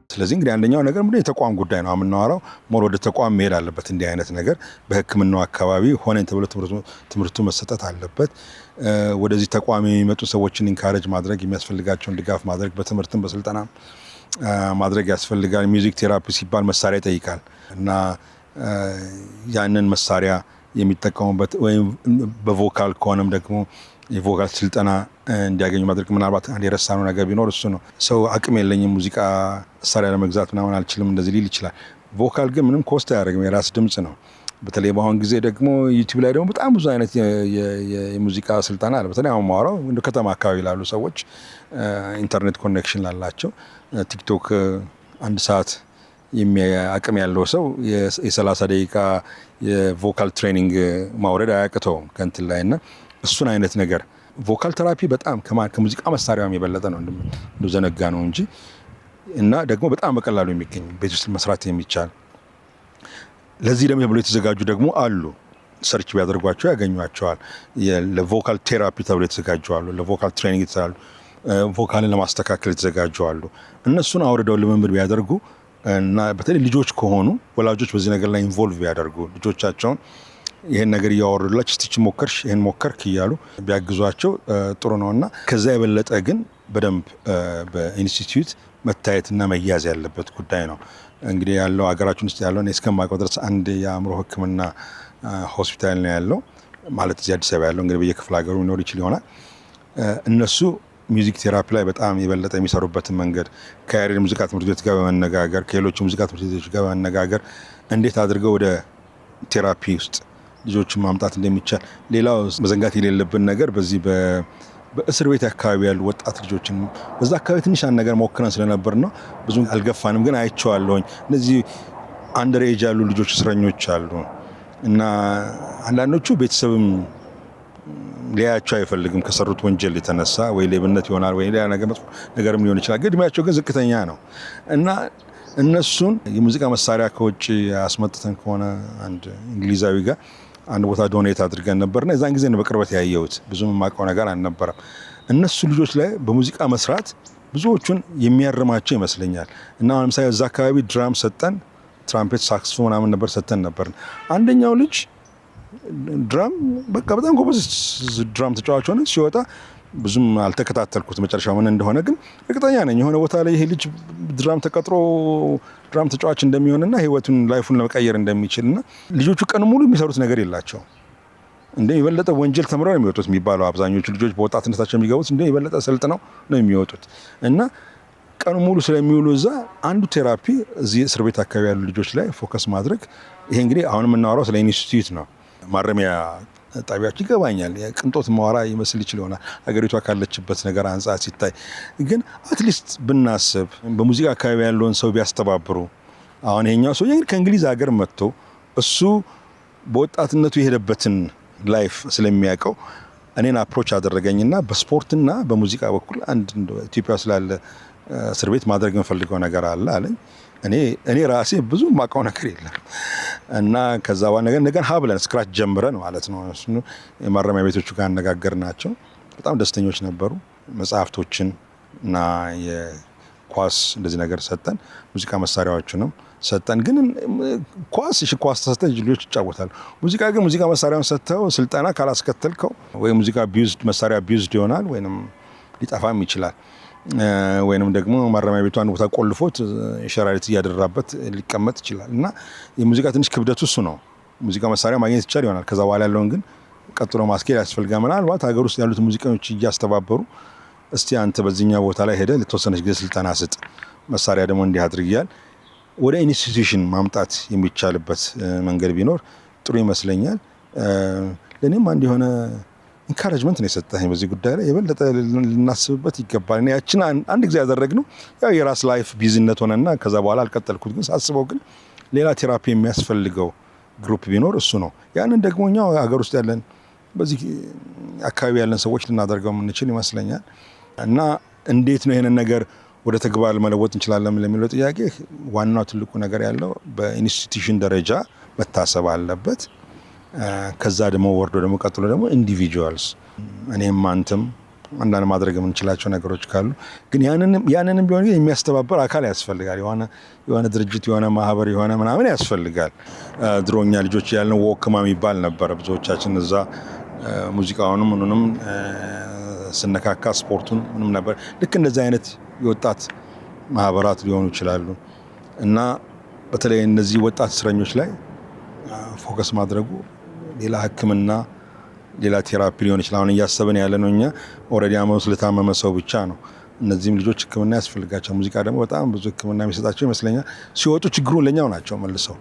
ስለዚህ እንግዲህ አንደኛው ነገር ምንድነው የተቋም ጉዳይ ነው የምናወራው። ሞር ወደ ተቋም መሄድ አለበት። እንዲህ አይነት ነገር በሕክምናው አካባቢ ሆነን ተብሎ ትምህርቱ መሰጠት አለበት። ወደዚህ ተቋም የሚመጡ ሰዎችን ኢንካሬጅ ማድረግ፣ የሚያስፈልጋቸውን ድጋፍ ማድረግ፣ በትምህርትም በስልጠናም ማድረግ ያስፈልጋል። ሚውዚክ ቴራፒ ሲባል መሳሪያ ይጠይቃል እና ያንን መሳሪያ የሚጠቀሙበት ወይም በቮካል ከሆነም ደግሞ የቮካል ስልጠና እንዲያገኙ ማድረግ። ምናልባት አንድ የረሳነው ነገር ቢኖር እሱ ነው። ሰው አቅም የለኝም ሙዚቃ መሳሪያ ለመግዛት ምናምን አልችልም እንደዚህ ሊል ይችላል። ቮካል ግን ምንም ኮስት አያደርግም፣ የራስ ድምጽ ነው። በተለይ በአሁን ጊዜ ደግሞ ዩቲዩብ ላይ ደግሞ በጣም ብዙ አይነት የሙዚቃ ስልጠና አለ። በተለይ አሁን ማወራው እንደ ከተማ አካባቢ ላሉ ሰዎች፣ ኢንተርኔት ኮኔክሽን ላላቸው ቲክቶክ አንድ ሰዓት አቅም ያለው ሰው የ30 ደቂቃ የቮካል ትሬኒንግ ማውረድ አያቅተውም ከእንትን ላይ እና እሱን አይነት ነገር ቮካል ቴራፒ በጣም ከሙዚቃ መሳሪያውም የበለጠ ነው እንደዘነጋ ነው እንጂ እና ደግሞ በጣም በቀላሉ የሚገኝ ቤት ውስጥ መስራት የሚቻል ለዚህ ደግሞ ብሎ የተዘጋጁ ደግሞ አሉ። ሰርች ቢያደርጓቸው ያገኟቸዋል። ለቮካል ቴራፒ ተብሎ የተዘጋጁ አሉ። ለቮካል ትሬኒንግ ይተሳሉ። ቮካልን ለማስተካከል የተዘጋጁ አሉ። እነሱን አውርደው ልምምድ ቢያደርጉ እና በተለይ ልጆች ከሆኑ ወላጆች በዚህ ነገር ላይ ኢንቮልቭ ቢያደርጉ ልጆቻቸውን ይሄን ነገር እያወረዱላችሁ እስቲ ሞከርሽ ይሄን ሞከርክ እያሉ ቢያግዟቸው ጥሩ ነውና ከዛ የበለጠ ግን በደንብ በኢንስቲትዩት መታየትና መያዝ ያለበት ጉዳይ ነው። እንግዲህ ያለው ሀገራችን ውስጥ ያለው እስከማውቀው ድረስ አንድ የአእምሮ ሕክምና ሆስፒታል ነው ያለው ማለት እዚህ አዲስ አበባ ያለው። እንግዲህ በየክፍለ ሀገሩ ሊኖር ይችል ይሆናል። እነሱ ሚውዚክ ቴራፒ ላይ በጣም የበለጠ የሚሰሩበትን መንገድ ከያሬድ ሙዚቃ ትምህርት ቤት ጋር በመነጋገር ከሌሎች ሙዚቃ ትምህርት ቤቶች ጋር በመነጋገር እንዴት አድርገው ወደ ቴራፒ ውስጥ ልጆችን ማምጣት እንደሚቻል። ሌላው መዘንጋት የሌለብን ነገር በዚህ በእስር ቤት አካባቢ ያሉ ወጣት ልጆችን በዛ አካባቢ ትንሽ አንድ ነገር ሞክረን ስለነበር ነው ብዙ አልገፋንም፣ ግን አይቼዋለሁኝ። እነዚህ አንደር ኤጅ ያሉ ልጆች እስረኞች አሉ እና አንዳንዶቹ ቤተሰብም ሊያያቸው አይፈልግም ከሰሩት ወንጀል የተነሳ ወይ ሌብነት ይሆናል ወይ ሌላ ነገር መጥፎ ነገርም ሊሆን ይችላል። ግን እድሜያቸው ግን ዝቅተኛ ነው እና እነሱን የሙዚቃ መሳሪያ ከውጭ አስመጥተን ከሆነ አንድ እንግሊዛዊ ጋር አንድ ቦታ ዶኔት አድርገን ነበርና የዛን ጊዜ ነው በቅርበት ያየሁት። ብዙም የማውቀው ነገር አልነበረም። እነሱ ልጆች ላይ በሙዚቃ መስራት ብዙዎቹን የሚያርማቸው ይመስለኛል። እና ለምሳሌ እዛ አካባቢ ድራም ሰጠን፣ ትራምፔት፣ ሳክስፎን ምናምን ነበር ሰጠን ነበር። አንደኛው ልጅ ድራም በቃ በጣም ጎበዝ ድራም ተጫዋች ሆነ። ሲወጣ ብዙም አልተከታተልኩት መጨረሻው ምን እንደሆነ፣ ግን እርግጠኛ ነኝ የሆነ ቦታ ላይ ይሄ ልጅ ድራም ተቀጥሮ ድራም ተጫዋች እንደሚሆንና ህይወቱን ላይፉን ለመቀየር እንደሚችልና ልጆቹ ቀን ሙሉ የሚሰሩት ነገር የላቸው እንደ የበለጠ ወንጀል ተምረው ነው የሚወጡት የሚባለው። አብዛኞቹ ልጆች በወጣትነታቸው የሚገቡት እንደ የበለጠ ሰልጥነው ነው የሚወጡት እና ቀን ሙሉ ስለሚውሉ እዛ አንዱ ቴራፒ እዚህ እስር ቤት አካባቢ ያሉ ልጆች ላይ ፎከስ ማድረግ። ይሄ እንግዲህ አሁን የምናወራው ስለ ኢንስቲትዩት ነው። ማረሚያ ጣቢያዎች ይገባኛል፣ ቅንጦት ማወራ ይመስል ይችል ይሆናል ሀገሪቷ ካለችበት ነገር አንጻር ሲታይ። ግን አትሊስት ብናስብ በሙዚቃ አካባቢ ያለውን ሰው ቢያስተባብሩ። አሁን ይሄኛው ሰው ከእንግሊዝ ሀገር መጥቶ እሱ በወጣትነቱ የሄደበትን ላይፍ ስለሚያውቀው እኔን አፕሮች አደረገኝና በስፖርትና በሙዚቃ በኩል አንድ ኢትዮጵያ ስላለ እስር ቤት ማድረግ የምፈልገው ነገር አለ አለኝ። እኔ ራሴ ብዙ ማውቀው ነገር የለም እና ከዛ በኋላ ነገር ሀብለን ስክራች ጀምረን ማለት ነው የማረሚያ ቤቶቹ ጋር አነጋገርናቸው። በጣም ደስተኞች ነበሩ። መጽሐፍቶችን እና የኳስ እንደዚህ ነገር ሰጠን፣ ሙዚቃ መሳሪያዎቹንም ሰጠን። ግን ኳስ ተሰጠ ልጆች ይጫወታሉ። ሙዚቃ ግን ሙዚቃ መሳሪያውን ሰጥተው ስልጠና ካላስከተልከው ወይ ሙዚቃ መሳሪያ ቢውዝድ ይሆናል ወይንም ሊጠፋም ይችላል ወይንም ደግሞ ማረሚያ ቤቱ አንድ ቦታ ቆልፎት ሸራሪት እያደራበት ሊቀመጥ ይችላል እና የሙዚቃ ትንሽ ክብደቱ እሱ ነው። ሙዚቃ መሳሪያ ማግኘት ይቻል ይሆናል፣ ከዛ በኋላ ያለውን ግን ቀጥሎ ማስኬድ ያስፈልጋል። ምናልባት ሀገር ውስጥ ያሉት ሙዚቀኞች እያስተባበሩ እስቲ አንተ በዚህኛው ቦታ ላይ ሄደህ ለተወሰነች ጊዜ ስልጠና ስጥ፣ መሳሪያ ደግሞ እንዲህ አድርጊያል ወደ ኢንስቲትዩሽን ማምጣት የሚቻልበት መንገድ ቢኖር ጥሩ ይመስለኛል። ለእኔም አንድ የሆነ ኢንካሬጅመንት ነው የሰጠኝ በዚህ ጉዳይ ላይ የበለጠ ልናስብበት ይገባል። እኔ ያችን አንድ ጊዜ ያደረግነው ያው የራስ ላይፍ ቢዝነስ ሆነና ከዛ በኋላ አልቀጠልኩት። ግን ሳስበው ግን ሌላ ቴራፒ የሚያስፈልገው ግሩፕ ቢኖር እሱ ነው። ያንን ደግሞ እኛው ሀገር ውስጥ ያለን በዚህ አካባቢ ያለን ሰዎች ልናደርገው የምንችል ይመስለኛል። እና እንዴት ነው ይሄንን ነገር ወደ ተግባር መለወጥ እንችላለን ለሚለው ጥያቄ ዋናው ትልቁ ነገር ያለው በኢንስቲትዩሽን ደረጃ መታሰብ አለበት። ከዛ ደግሞ ወርዶ ደግሞ ቀጥሎ ደግሞ ኢንዲቪጁዋልስ እኔም አንተም አንዳንድ ማድረግ የምንችላቸው ነገሮች ካሉ ግን ያንንም ቢሆን የሚያስተባበር አካል ያስፈልጋል። የሆነ ድርጅት የሆነ ማህበር የሆነ ምናምን ያስፈልጋል። ድሮኛ ልጆች ያለን ወክማ የሚባል ነበር። ብዙዎቻችን እዛ ሙዚቃውንም ምኑንም ስነካካ ስፖርቱን ምንም ነበር። ልክ እንደዚህ አይነት የወጣት ማህበራት ሊሆኑ ይችላሉ እና በተለይ እነዚህ ወጣት እስረኞች ላይ ፎከስ ማድረጉ ሌላ ሕክምና ሌላ ቴራፒ ሊሆን ይችላል። አሁን እያሰብን ያለ ነው እኛ ኦልሬዲ አመው ስለታመመ ሰው ብቻ ነው። እነዚህም ልጆች ሕክምና ያስፈልጋቸው። ሙዚቃ ደግሞ በጣም ብዙ ሕክምና የሚሰጣቸው ይመስለኛል። ሲወጡ ችግሩን ለኛው ናቸው መልሰው።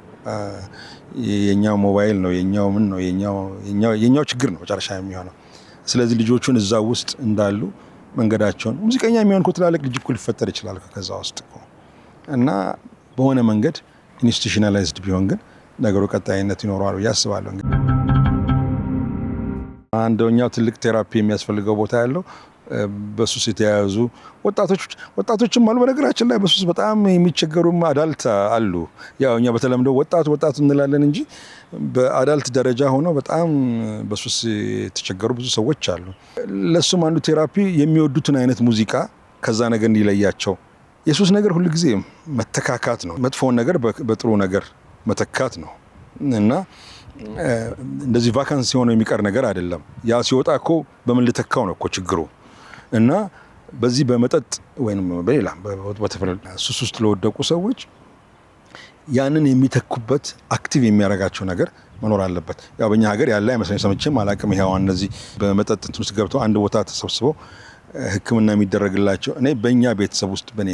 የኛው ሞባይል ነው የኛው ምን ነው የኛው ችግር ነው መጨረሻ የሚሆነው። ስለዚህ ልጆቹን እዛ ውስጥ እንዳሉ መንገዳቸውን ሙዚቀኛ የሚሆን ትላልቅ ልጅ እኮ ሊፈጠር ይችላል ከዛ ውስጥ እና በሆነ መንገድ ኢንስቲቱሽናላይዝድ ቢሆን ግን ነገሩ ቀጣይነት ይኖረዋል ብዬ አስባለሁ። አንደኛው ትልቅ ቴራፒ የሚያስፈልገው ቦታ ያለው በሱስ የተያያዙ ወጣቶችም አሉ። በነገራችን ላይ በሱስ በጣም የሚቸገሩም አዳልት አሉ። ያው እኛ በተለምዶ ወጣት እንላለን እንጂ በአዳልት ደረጃ ሆኖ በጣም በሱስ የተቸገሩ ብዙ ሰዎች አሉ። ለሱም አንዱ ቴራፒ የሚወዱትን አይነት ሙዚቃ ከዛ ነገር እንዲለያቸው። የሱስ ነገር ሁሉ ጊዜ መተካካት ነው። መጥፎውን ነገር በጥሩ ነገር መተካት ነው እና እንደዚህ ቫካንሲ ሆኖ የሚቀር ነገር አይደለም። ያ ሲወጣ እኮ በምን ልተካው ነው እኮ ችግሩ። እና በዚህ በመጠጥ ወይንም በሌላ ሱስ ውስጥ ለወደቁ ሰዎች ያንን የሚተኩበት አክቲቭ የሚያደርጋቸው ነገር መኖር አለበት። ያው በእኛ ሀገር ያለ አይመስለኝ፣ ሰምቼም አላቅም። ይሄው እነዚህ በመጠጥ ውስጥ ገብተው አንድ ቦታ ተሰብስበው ሕክምና የሚደረግላቸው እኔ በእኛ ቤተሰብ ውስጥ በእኔ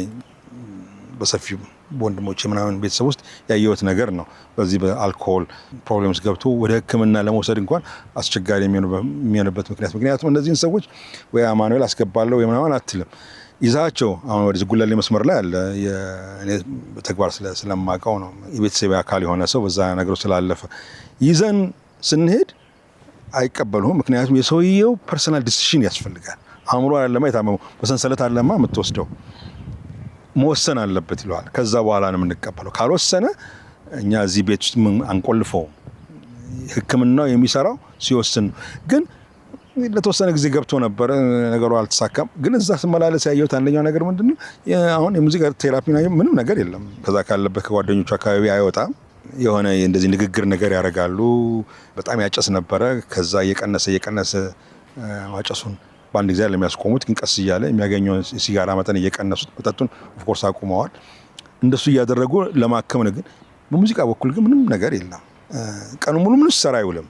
በሰፊው ወንድሞቼ ምናምን ቤተሰብ ውስጥ ያየሁት ነገር ነው። በዚህ በአልኮል ፕሮብሌምስ ገብቶ ወደ ሕክምና ለመውሰድ እንኳን አስቸጋሪ የሚሆንበት ምክንያቱም እነዚህን ሰዎች ወይ አማኑኤል አስገባለሁ ወይ ምናምን አትልም። ይዛቸው አሁን ወደ ጉለሌ መስመር ላይ አለ እኔ በተግባር ስለማውቀው ነው። የቤተሰብ አካል የሆነ ሰው በዛ ነገር ስላለፈ ይዘን ስንሄድ አይቀበሉም። ምክንያቱም የሰውየው ፐርሰናል ዲሲሽን ያስፈልጋል። አእምሮ አይደለማ የታመመው በሰንሰለት አይደለማ የምትወስደው መወሰን አለበት ይለዋል። ከዛ በኋላ ነው የምንቀበለው። ካልወሰነ እኛ እዚህ ቤት ውስጥ አንቆልፈው። ሕክምናው የሚሰራው ሲወስን ግን ለተወሰነ ጊዜ ገብቶ ነበር፣ ነገሩ አልተሳካም። ግን እዛ ስመላለስ ያየሁት አንደኛው ነገር ምንድነው አሁን የሙዚቃ ቴራፒ ምንም ነገር የለም። ከዛ ካለበት ከጓደኞቹ አካባቢ አይወጣም። የሆነ እንደዚህ ንግግር ነገር ያደርጋሉ። በጣም ያጨስ ነበረ። ከዛ እየቀነሰ ማጨሱን በአንድ ጊዜ ለሚያስቆሙት ግን ቀስ እያለ የሚያገኘውን ሲጋራ መጠን እየቀነሱት መጠጡን ኦፍኮርስ አቁመዋል። እንደሱ እያደረጉ ለማከም ነው። ግን በሙዚቃ በኩል ግን ምንም ነገር የለም። ቀኑ ሙሉ ምን ሲሰራ አይውልም።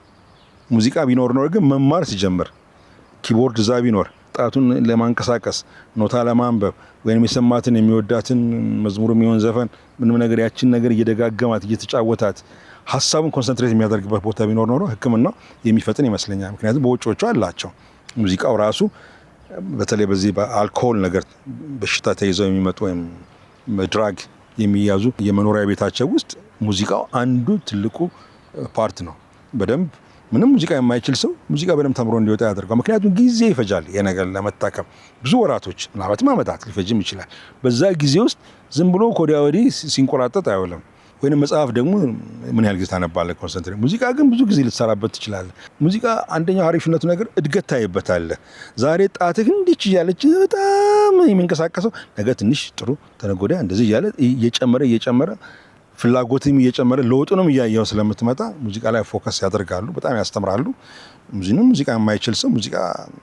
ሙዚቃ ቢኖር ግን መማር ሲጀምር ኪቦርድ እዛ ቢኖር ጣቱን ለማንቀሳቀስ ኖታ ለማንበብ ወይም የሰማትን የሚወዳትን መዝሙር የሚሆን ዘፈን ምንም ነገር ያችን ነገር እየደጋገማት እየተጫወታት ሀሳቡን ኮንሰንትሬት የሚያደርግበት ቦታ ቢኖር ኖሮ ሕክምና የሚፈጥን ይመስለኛል። ምክንያቱም በውጮቹ አላቸው። ሙዚቃው ራሱ በተለይ በዚህ በአልኮል ነገር በሽታ ተይዘው የሚመጡ ወይም ድራግ የሚያዙ የመኖሪያ ቤታቸው ውስጥ ሙዚቃው አንዱ ትልቁ ፓርት ነው። በደንብ ምንም ሙዚቃ የማይችል ሰው ሙዚቃ በደንብ ተምሮ እንዲወጣ ያደርጋል። ምክንያቱም ጊዜ ይፈጃል። የነገር ለመታከም ብዙ ወራቶች ምናልባትም ዓመታት ሊፈጅም ይችላል። በዛ ጊዜ ውስጥ ዝም ብሎ ከወዲያ ወዲህ ሲንቆራጠጥ አይውልም። ወይም መጽሐፍ ደግሞ ምን ያህል ጊዜ ታነባለህ ኮንሰንትሬት። ሙዚቃ ግን ብዙ ጊዜ ልትሰራበት ትችላለህ። ሙዚቃ አንደኛው አሪፍነቱ ነገር እድገት ታይበታለህ። ዛሬ ጣትህ እንዲች እያለች በጣም የሚንቀሳቀሰው ነገ ትንሽ ጥሩ ተነጎዳ እንደዚህ እያለ እየጨመረ ፍላጎትም እየጨመረ ለውጡንም እያየው ስለምትመጣ ሙዚቃ ላይ ፎከስ ያደርጋሉ። በጣም ያስተምራሉ። ሙዚቃ የማይችል ሰው ሙዚቃ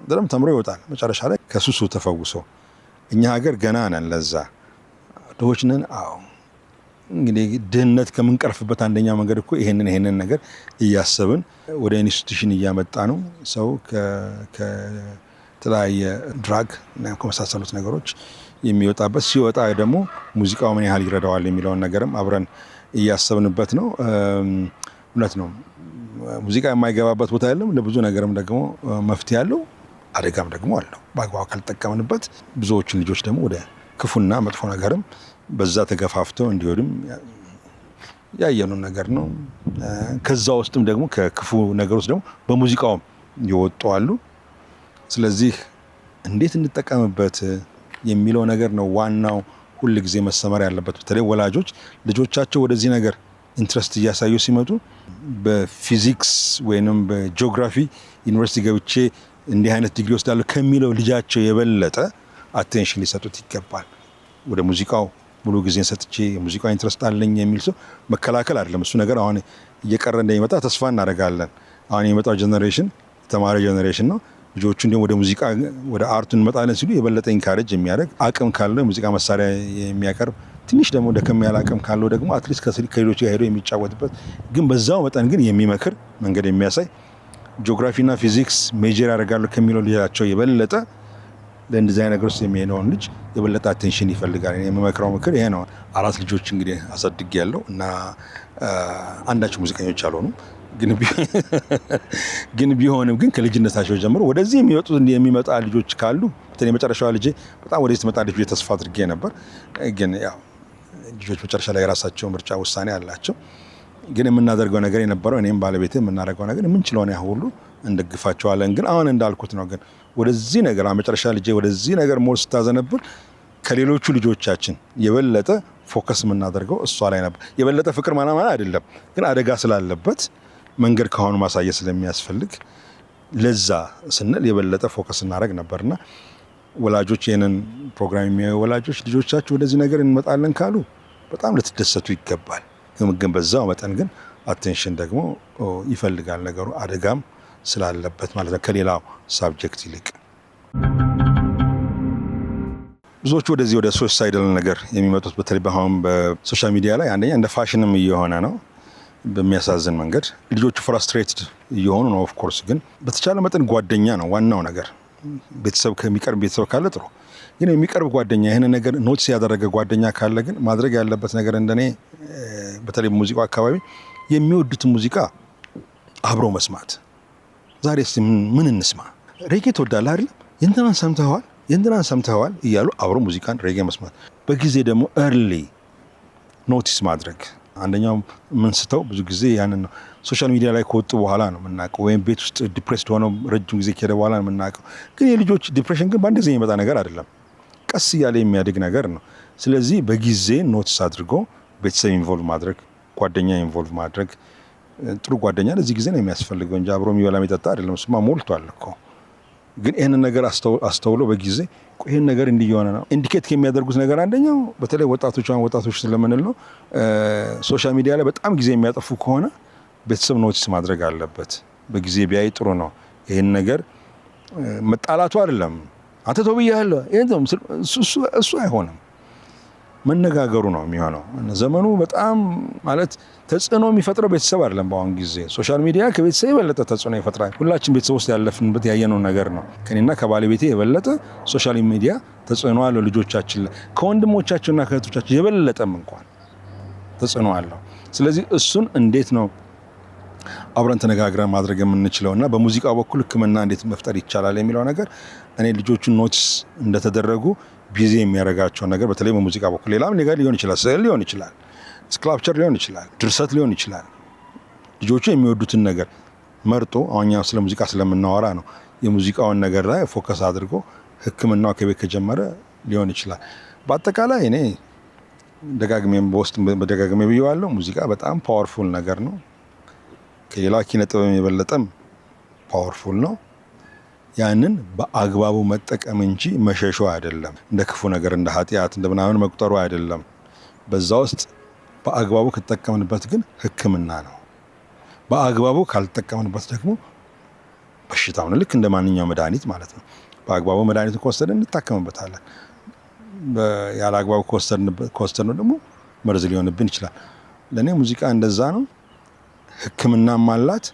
በደንብ ተምሮ ይወጣል። መጨረሻ ላይ ከሱሱ ተፈውሶ። እኛ ሀገር ገና ነን፣ ለዛ ድሆች ነን። አዎ እንግዲህ ድህነት ከምንቀርፍበት አንደኛ መንገድ እኮ ይሄንን ነገር እያሰብን ወደ ኢንስቲትዩሽን እያመጣ ነው። ሰው ከተለያየ ድራግ እና ከመሳሰሉት ነገሮች የሚወጣበት ሲወጣ ደግሞ ሙዚቃው ምን ያህል ይረዳዋል የሚለውን ነገርም አብረን እያሰብንበት ነው። እውነት ነው፣ ሙዚቃ የማይገባበት ቦታ የለም። ለብዙ ነገርም ደግሞ መፍትሄ ያለው አደጋም ደግሞ አለው። በአግባቡ ካልጠቀምንበት ብዙዎችን ልጆች ደግሞ ወደ ክፉና መጥፎ ነገርም በዛ ተገፋፍተው እንዲወድም ያየነው ነገር ነው። ከዛ ውስጥም ደግሞ ከክፉ ነገር ውስጥ ደግሞ በሙዚቃውም ይወጡ አሉ። ስለዚህ እንዴት እንጠቀምበት የሚለው ነገር ነው ዋናው ሁል ጊዜ መሰመር ያለበት። በተለይ ወላጆች ልጆቻቸው ወደዚህ ነገር ኢንትረስት እያሳዩ ሲመጡ በፊዚክስ ወይንም በጂኦግራፊ ዩኒቨርሲቲ ገብቼ እንዲህ አይነት ዲግሪ ወስዳለሁ ከሚለው ልጃቸው የበለጠ አቴንሽን ሊሰጡት ይገባል። ወደ ሙዚቃው ሙሉ ጊዜን ሰጥቼ ሙዚቃው ኢንትረስት አለኝ የሚል ሰው መከላከል አይደለም። እሱ ነገር አሁን እየቀረ እንደሚመጣ ተስፋ እናደርጋለን። አሁን የሚመጣው ጀነሬሽን ተማሪ ጀነሬሽን ነው። ልጆቹ እንዲሁም ወደ ሙዚቃ ወደ አርቱ እንመጣለን ሲሉ የበለጠ ኢንካሬጅ የሚያደርግ አቅም ካለው የሙዚቃ መሳሪያ የሚያቀርብ ትንሽ ደግሞ ደከም ያለ አቅም ካለው ደግሞ አትሊስት ከሌሎች ጋር ሄዶ የሚጫወትበት ግን በዛው መጠን ግን የሚመክር መንገድ የሚያሳይ ጂኦግራፊና ፊዚክስ ሜጀር ያደርጋሉ ከሚለው ልጃቸው የበለጠ ለእንደዚህ አይነት ነገር ውስጥ የሚሄደውን ልጅ የበለጠ አቴንሽን ይፈልጋል። የምመክረው ምክር ይሄ ነው። 4 ልጆች እንግዲህ አሳድግ ያለው እና አንዳቸው ሙዚቀኞች አልሆኑም ግን ቢሆንም ግን ከልጅነታቸው ጀምሮ ወደዚህ የሚመጣ ልጆች ካሉ በተለይ መጨረሻዋ ልጄ በጣም ወደዚህ ትመጣለች ብዬ ተስፋ አድርጌ ነበር። ግን ያው ልጆች መጨረሻ ላይ የራሳቸው ምርጫ ውሳኔ አላቸው። ግን የምናደርገው ነገር የነበረው እኔም ባለቤቴ የምናደርገው ነገር የምንችለውን ያህል ሁሉ እንደግፋቸዋለን። ግን አሁን እንዳልኩት ነው። ግን ወደዚህ ነገር መጨረሻ ልጄ ወደዚህ ነገር ሞር ስታዘነብል ከሌሎቹ ልጆቻችን የበለጠ ፎከስ የምናደርገው እሷ ላይ ነበር። የበለጠ ፍቅር ማናማ አይደለም፣ ግን አደጋ ስላለበት መንገድ ከሆኑ ማሳየት ስለሚያስፈልግ ለዛ ስንል የበለጠ ፎከስ እናደርግ ነበርና ወላጆች ይህንን ፕሮግራም የሚያዩ ወላጆች ልጆቻችሁ ወደዚህ ነገር እንመጣለን ካሉ በጣም ልትደሰቱ ይገባል። ግን በዛው መጠን ግን አቴንሽን ደግሞ ይፈልጋል ነገሩ አደጋም ስላለበት ማለት ነው ከሌላው ሳብጀክት ይልቅ። ብዙዎቹ ወደዚህ ወደ ሱሳይዳል ነገር የሚመጡት በተለይ በአሁን በሶሻል ሚዲያ ላይ አንደኛ እንደ ፋሽንም እየሆነ ነው በሚያሳዝን መንገድ። ልጆቹ ፍራስትሬትድ እየሆኑ ነው። ኦፍ ኮርስ ግን በተቻለ መጠን ጓደኛ ነው ዋናው ነገር። ቤተሰብ ከሚቀርብ ቤተሰብ ካለ ጥሩ፣ ግን የሚቀርብ ጓደኛ ይህን ነገር ኖቲስ ያደረገ ጓደኛ ካለ ግን ማድረግ ያለበት ነገር እንደኔ በተለይ ሙዚቃው አካባቢ የሚወዱትን ሙዚቃ አብሮ መስማት። ዛሬ እስቲ ምን እንስማ? ሬጌ ትወዳለህ አይደል? የእንትናን ሰምተዋል እያሉ አብሮ ሙዚቃን ሬጌ መስማት። በጊዜ ደግሞ እርሊ ኖቲስ ማድረግ። አንደኛው ምንስተው ብዙ ጊዜ ያንን ነው። ሶሻል ሚዲያ ላይ ከወጡ በኋላ ነው የምናውቀው፣ ወይም ቤት ውስጥ ዲፕሬስድ ሆነው ረጅም ጊዜ ከሄደ በኋላ ነው የምናውቀው። ግን የልጆች ዲፕሬሽን ግን በአንድ ጊዜ የሚመጣ ነገር አይደለም፣ ቀስ እያለ የሚያድግ ነገር ነው። ስለዚህ በጊዜ ኖቲስ አድርጎ ቤተሰብ ኢንቮልቭ ማድረግ፣ ጓደኛ ኢንቮልቭ ማድረግ። ጥሩ ጓደኛ ለዚህ ጊዜ ነው የሚያስፈልገው እንጂ አብሮ የሚበላ የሚጠጣ አይደለም። እሱማ ሞልቷል እኮ። ግን ይህንን ነገር አስተውሎ በጊዜ ይህን ነገር እንዲየሆነ ነው ኢንዲኬት ከሚያደርጉት ነገር አንደኛው በተለይ ወጣቶች ስለምንል ነው። ሶሻል ሚዲያ ላይ በጣም ጊዜ የሚያጠፉ ከሆነ ቤተሰብ ኖቲስ ማድረግ አለበት። በጊዜ ቢያይ ጥሩ ነው። ይህን ነገር መጣላቱ አይደለም፣ አንተ ተው ብያለሁ እሱ አይሆንም። መነጋገሩ ነው የሚሆነው። ዘመኑ በጣም ማለት ተጽዕኖ የሚፈጥረው ቤተሰብ አይደለም። በአሁን ጊዜ ሶሻል ሚዲያ ከቤተሰብ የበለጠ ተጽዕኖ ይፈጥራል። ሁላችን ቤተሰብ ውስጥ ያለፍንበት ያየነው ነገር ነው። ከኔና ከባለቤቴ የበለጠ ሶሻል ሚዲያ ተጽዕኖ አለው ልጆቻችን ላይ፣ ከወንድሞቻችንና ከእህቶቻችን የበለጠም እንኳን ተጽዕኖ አለው። ስለዚህ እሱን እንዴት ነው አብረን ተነጋግረን ማድረግ የምንችለው እና በሙዚቃው በኩል ሕክምና እንዴት መፍጠር ይቻላል የሚለው ነገር እኔ ልጆቹን ኖቲስ እንደተደረጉ ቢዚ የሚያደርጋቸውን ነገር በተለይ በሙዚቃ በኩል ሌላም ነገር ሊሆን ይችላል፣ ስዕል ሊሆን ይችላል፣ ስክላፕቸር ሊሆን ይችላል፣ ድርሰት ሊሆን ይችላል። ልጆቹ የሚወዱትን ነገር መርጦ አሁን ስለ ሙዚቃ ስለምናወራ ነው የሙዚቃውን ነገር ላይ ፎከስ አድርጎ ሕክምናው ከቤት ከጀመረ ሊሆን ይችላል። በአጠቃላይ እኔ በደጋግሜ ብየዋለሁ፣ ሙዚቃ በጣም ፓወርፉል ነገር ነው። ከሌላ ኪነ ጥበብ የበለጠም ፓወርፉል ነው። ያንን በአግባቡ መጠቀም እንጂ መሸሾ አይደለም። እንደ ክፉ ነገር እንደ ኃጢአት እንደ ምናምን መቁጠሩ አይደለም። በዛ ውስጥ በአግባቡ ከተጠቀምንበት ግን ሕክምና ነው። በአግባቡ ካልተጠቀምንበት ደግሞ በሽታው ነው። ልክ እንደ ማንኛውም መድኃኒት ማለት ነው። በአግባቡ መድኃኒት ከወሰድን እንታከምበታለን። ያለ አግባቡ ከወሰድነው ደግሞ መርዝ ሊሆንብን ይችላል። ለእኔ ሙዚቃ እንደዛ ነው። ሕክምናም አላት።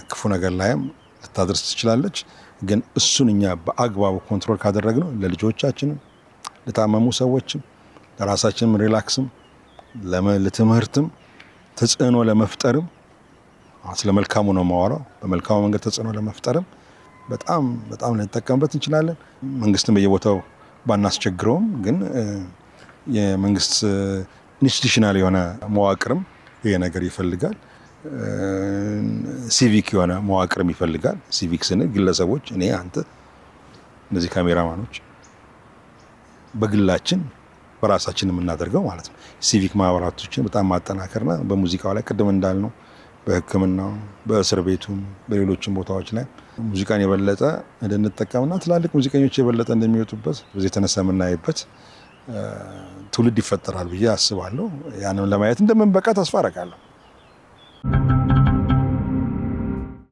ክፉ ነገር ላይም ልታደርስ ትችላለች። ግን እሱን እኛ በአግባቡ ኮንትሮል ካደረግነው ለልጆቻችንም፣ ለታመሙ ሰዎችም፣ ለራሳችንም ሪላክስም፣ ለትምህርትም ተጽዕኖ ለመፍጠርም ስለ መልካሙ ነው የማወራው። በመልካሙ መንገድ ተጽዕኖ ለመፍጠርም በጣም ልንጠቀምበት እንችላለን። መንግስትን በየቦታው ባናስቸግረውም ግን የመንግስት ኢንስቲቱሽናል የሆነ መዋቅርም ይሄ ነገር ይፈልጋል። ሲቪክ የሆነ መዋቅርም ይፈልጋል። ሲቪክ ስንል ግለሰቦች፣ እኔ፣ አንተ፣ እነዚህ ካሜራማኖች በግላችን በራሳችን የምናደርገው ማለት ነው። ሲቪክ ማህበራቶችን በጣም ማጠናከርና በሙዚቃው ላይ ቅድም እንዳልነው በሕክምናው በእስር ቤቱም በሌሎችም ቦታዎች ላይ ሙዚቃን የበለጠ እንድንጠቀምና ትላልቅ ሙዚቀኞች የበለጠ እንደሚወጡበት በዚህ የተነሳ የምናይበት ትውልድ ይፈጠራል ብዬ አስባለሁ። ያንን ለማየት እንደምንበቃ ተስፋ አደርጋለሁ።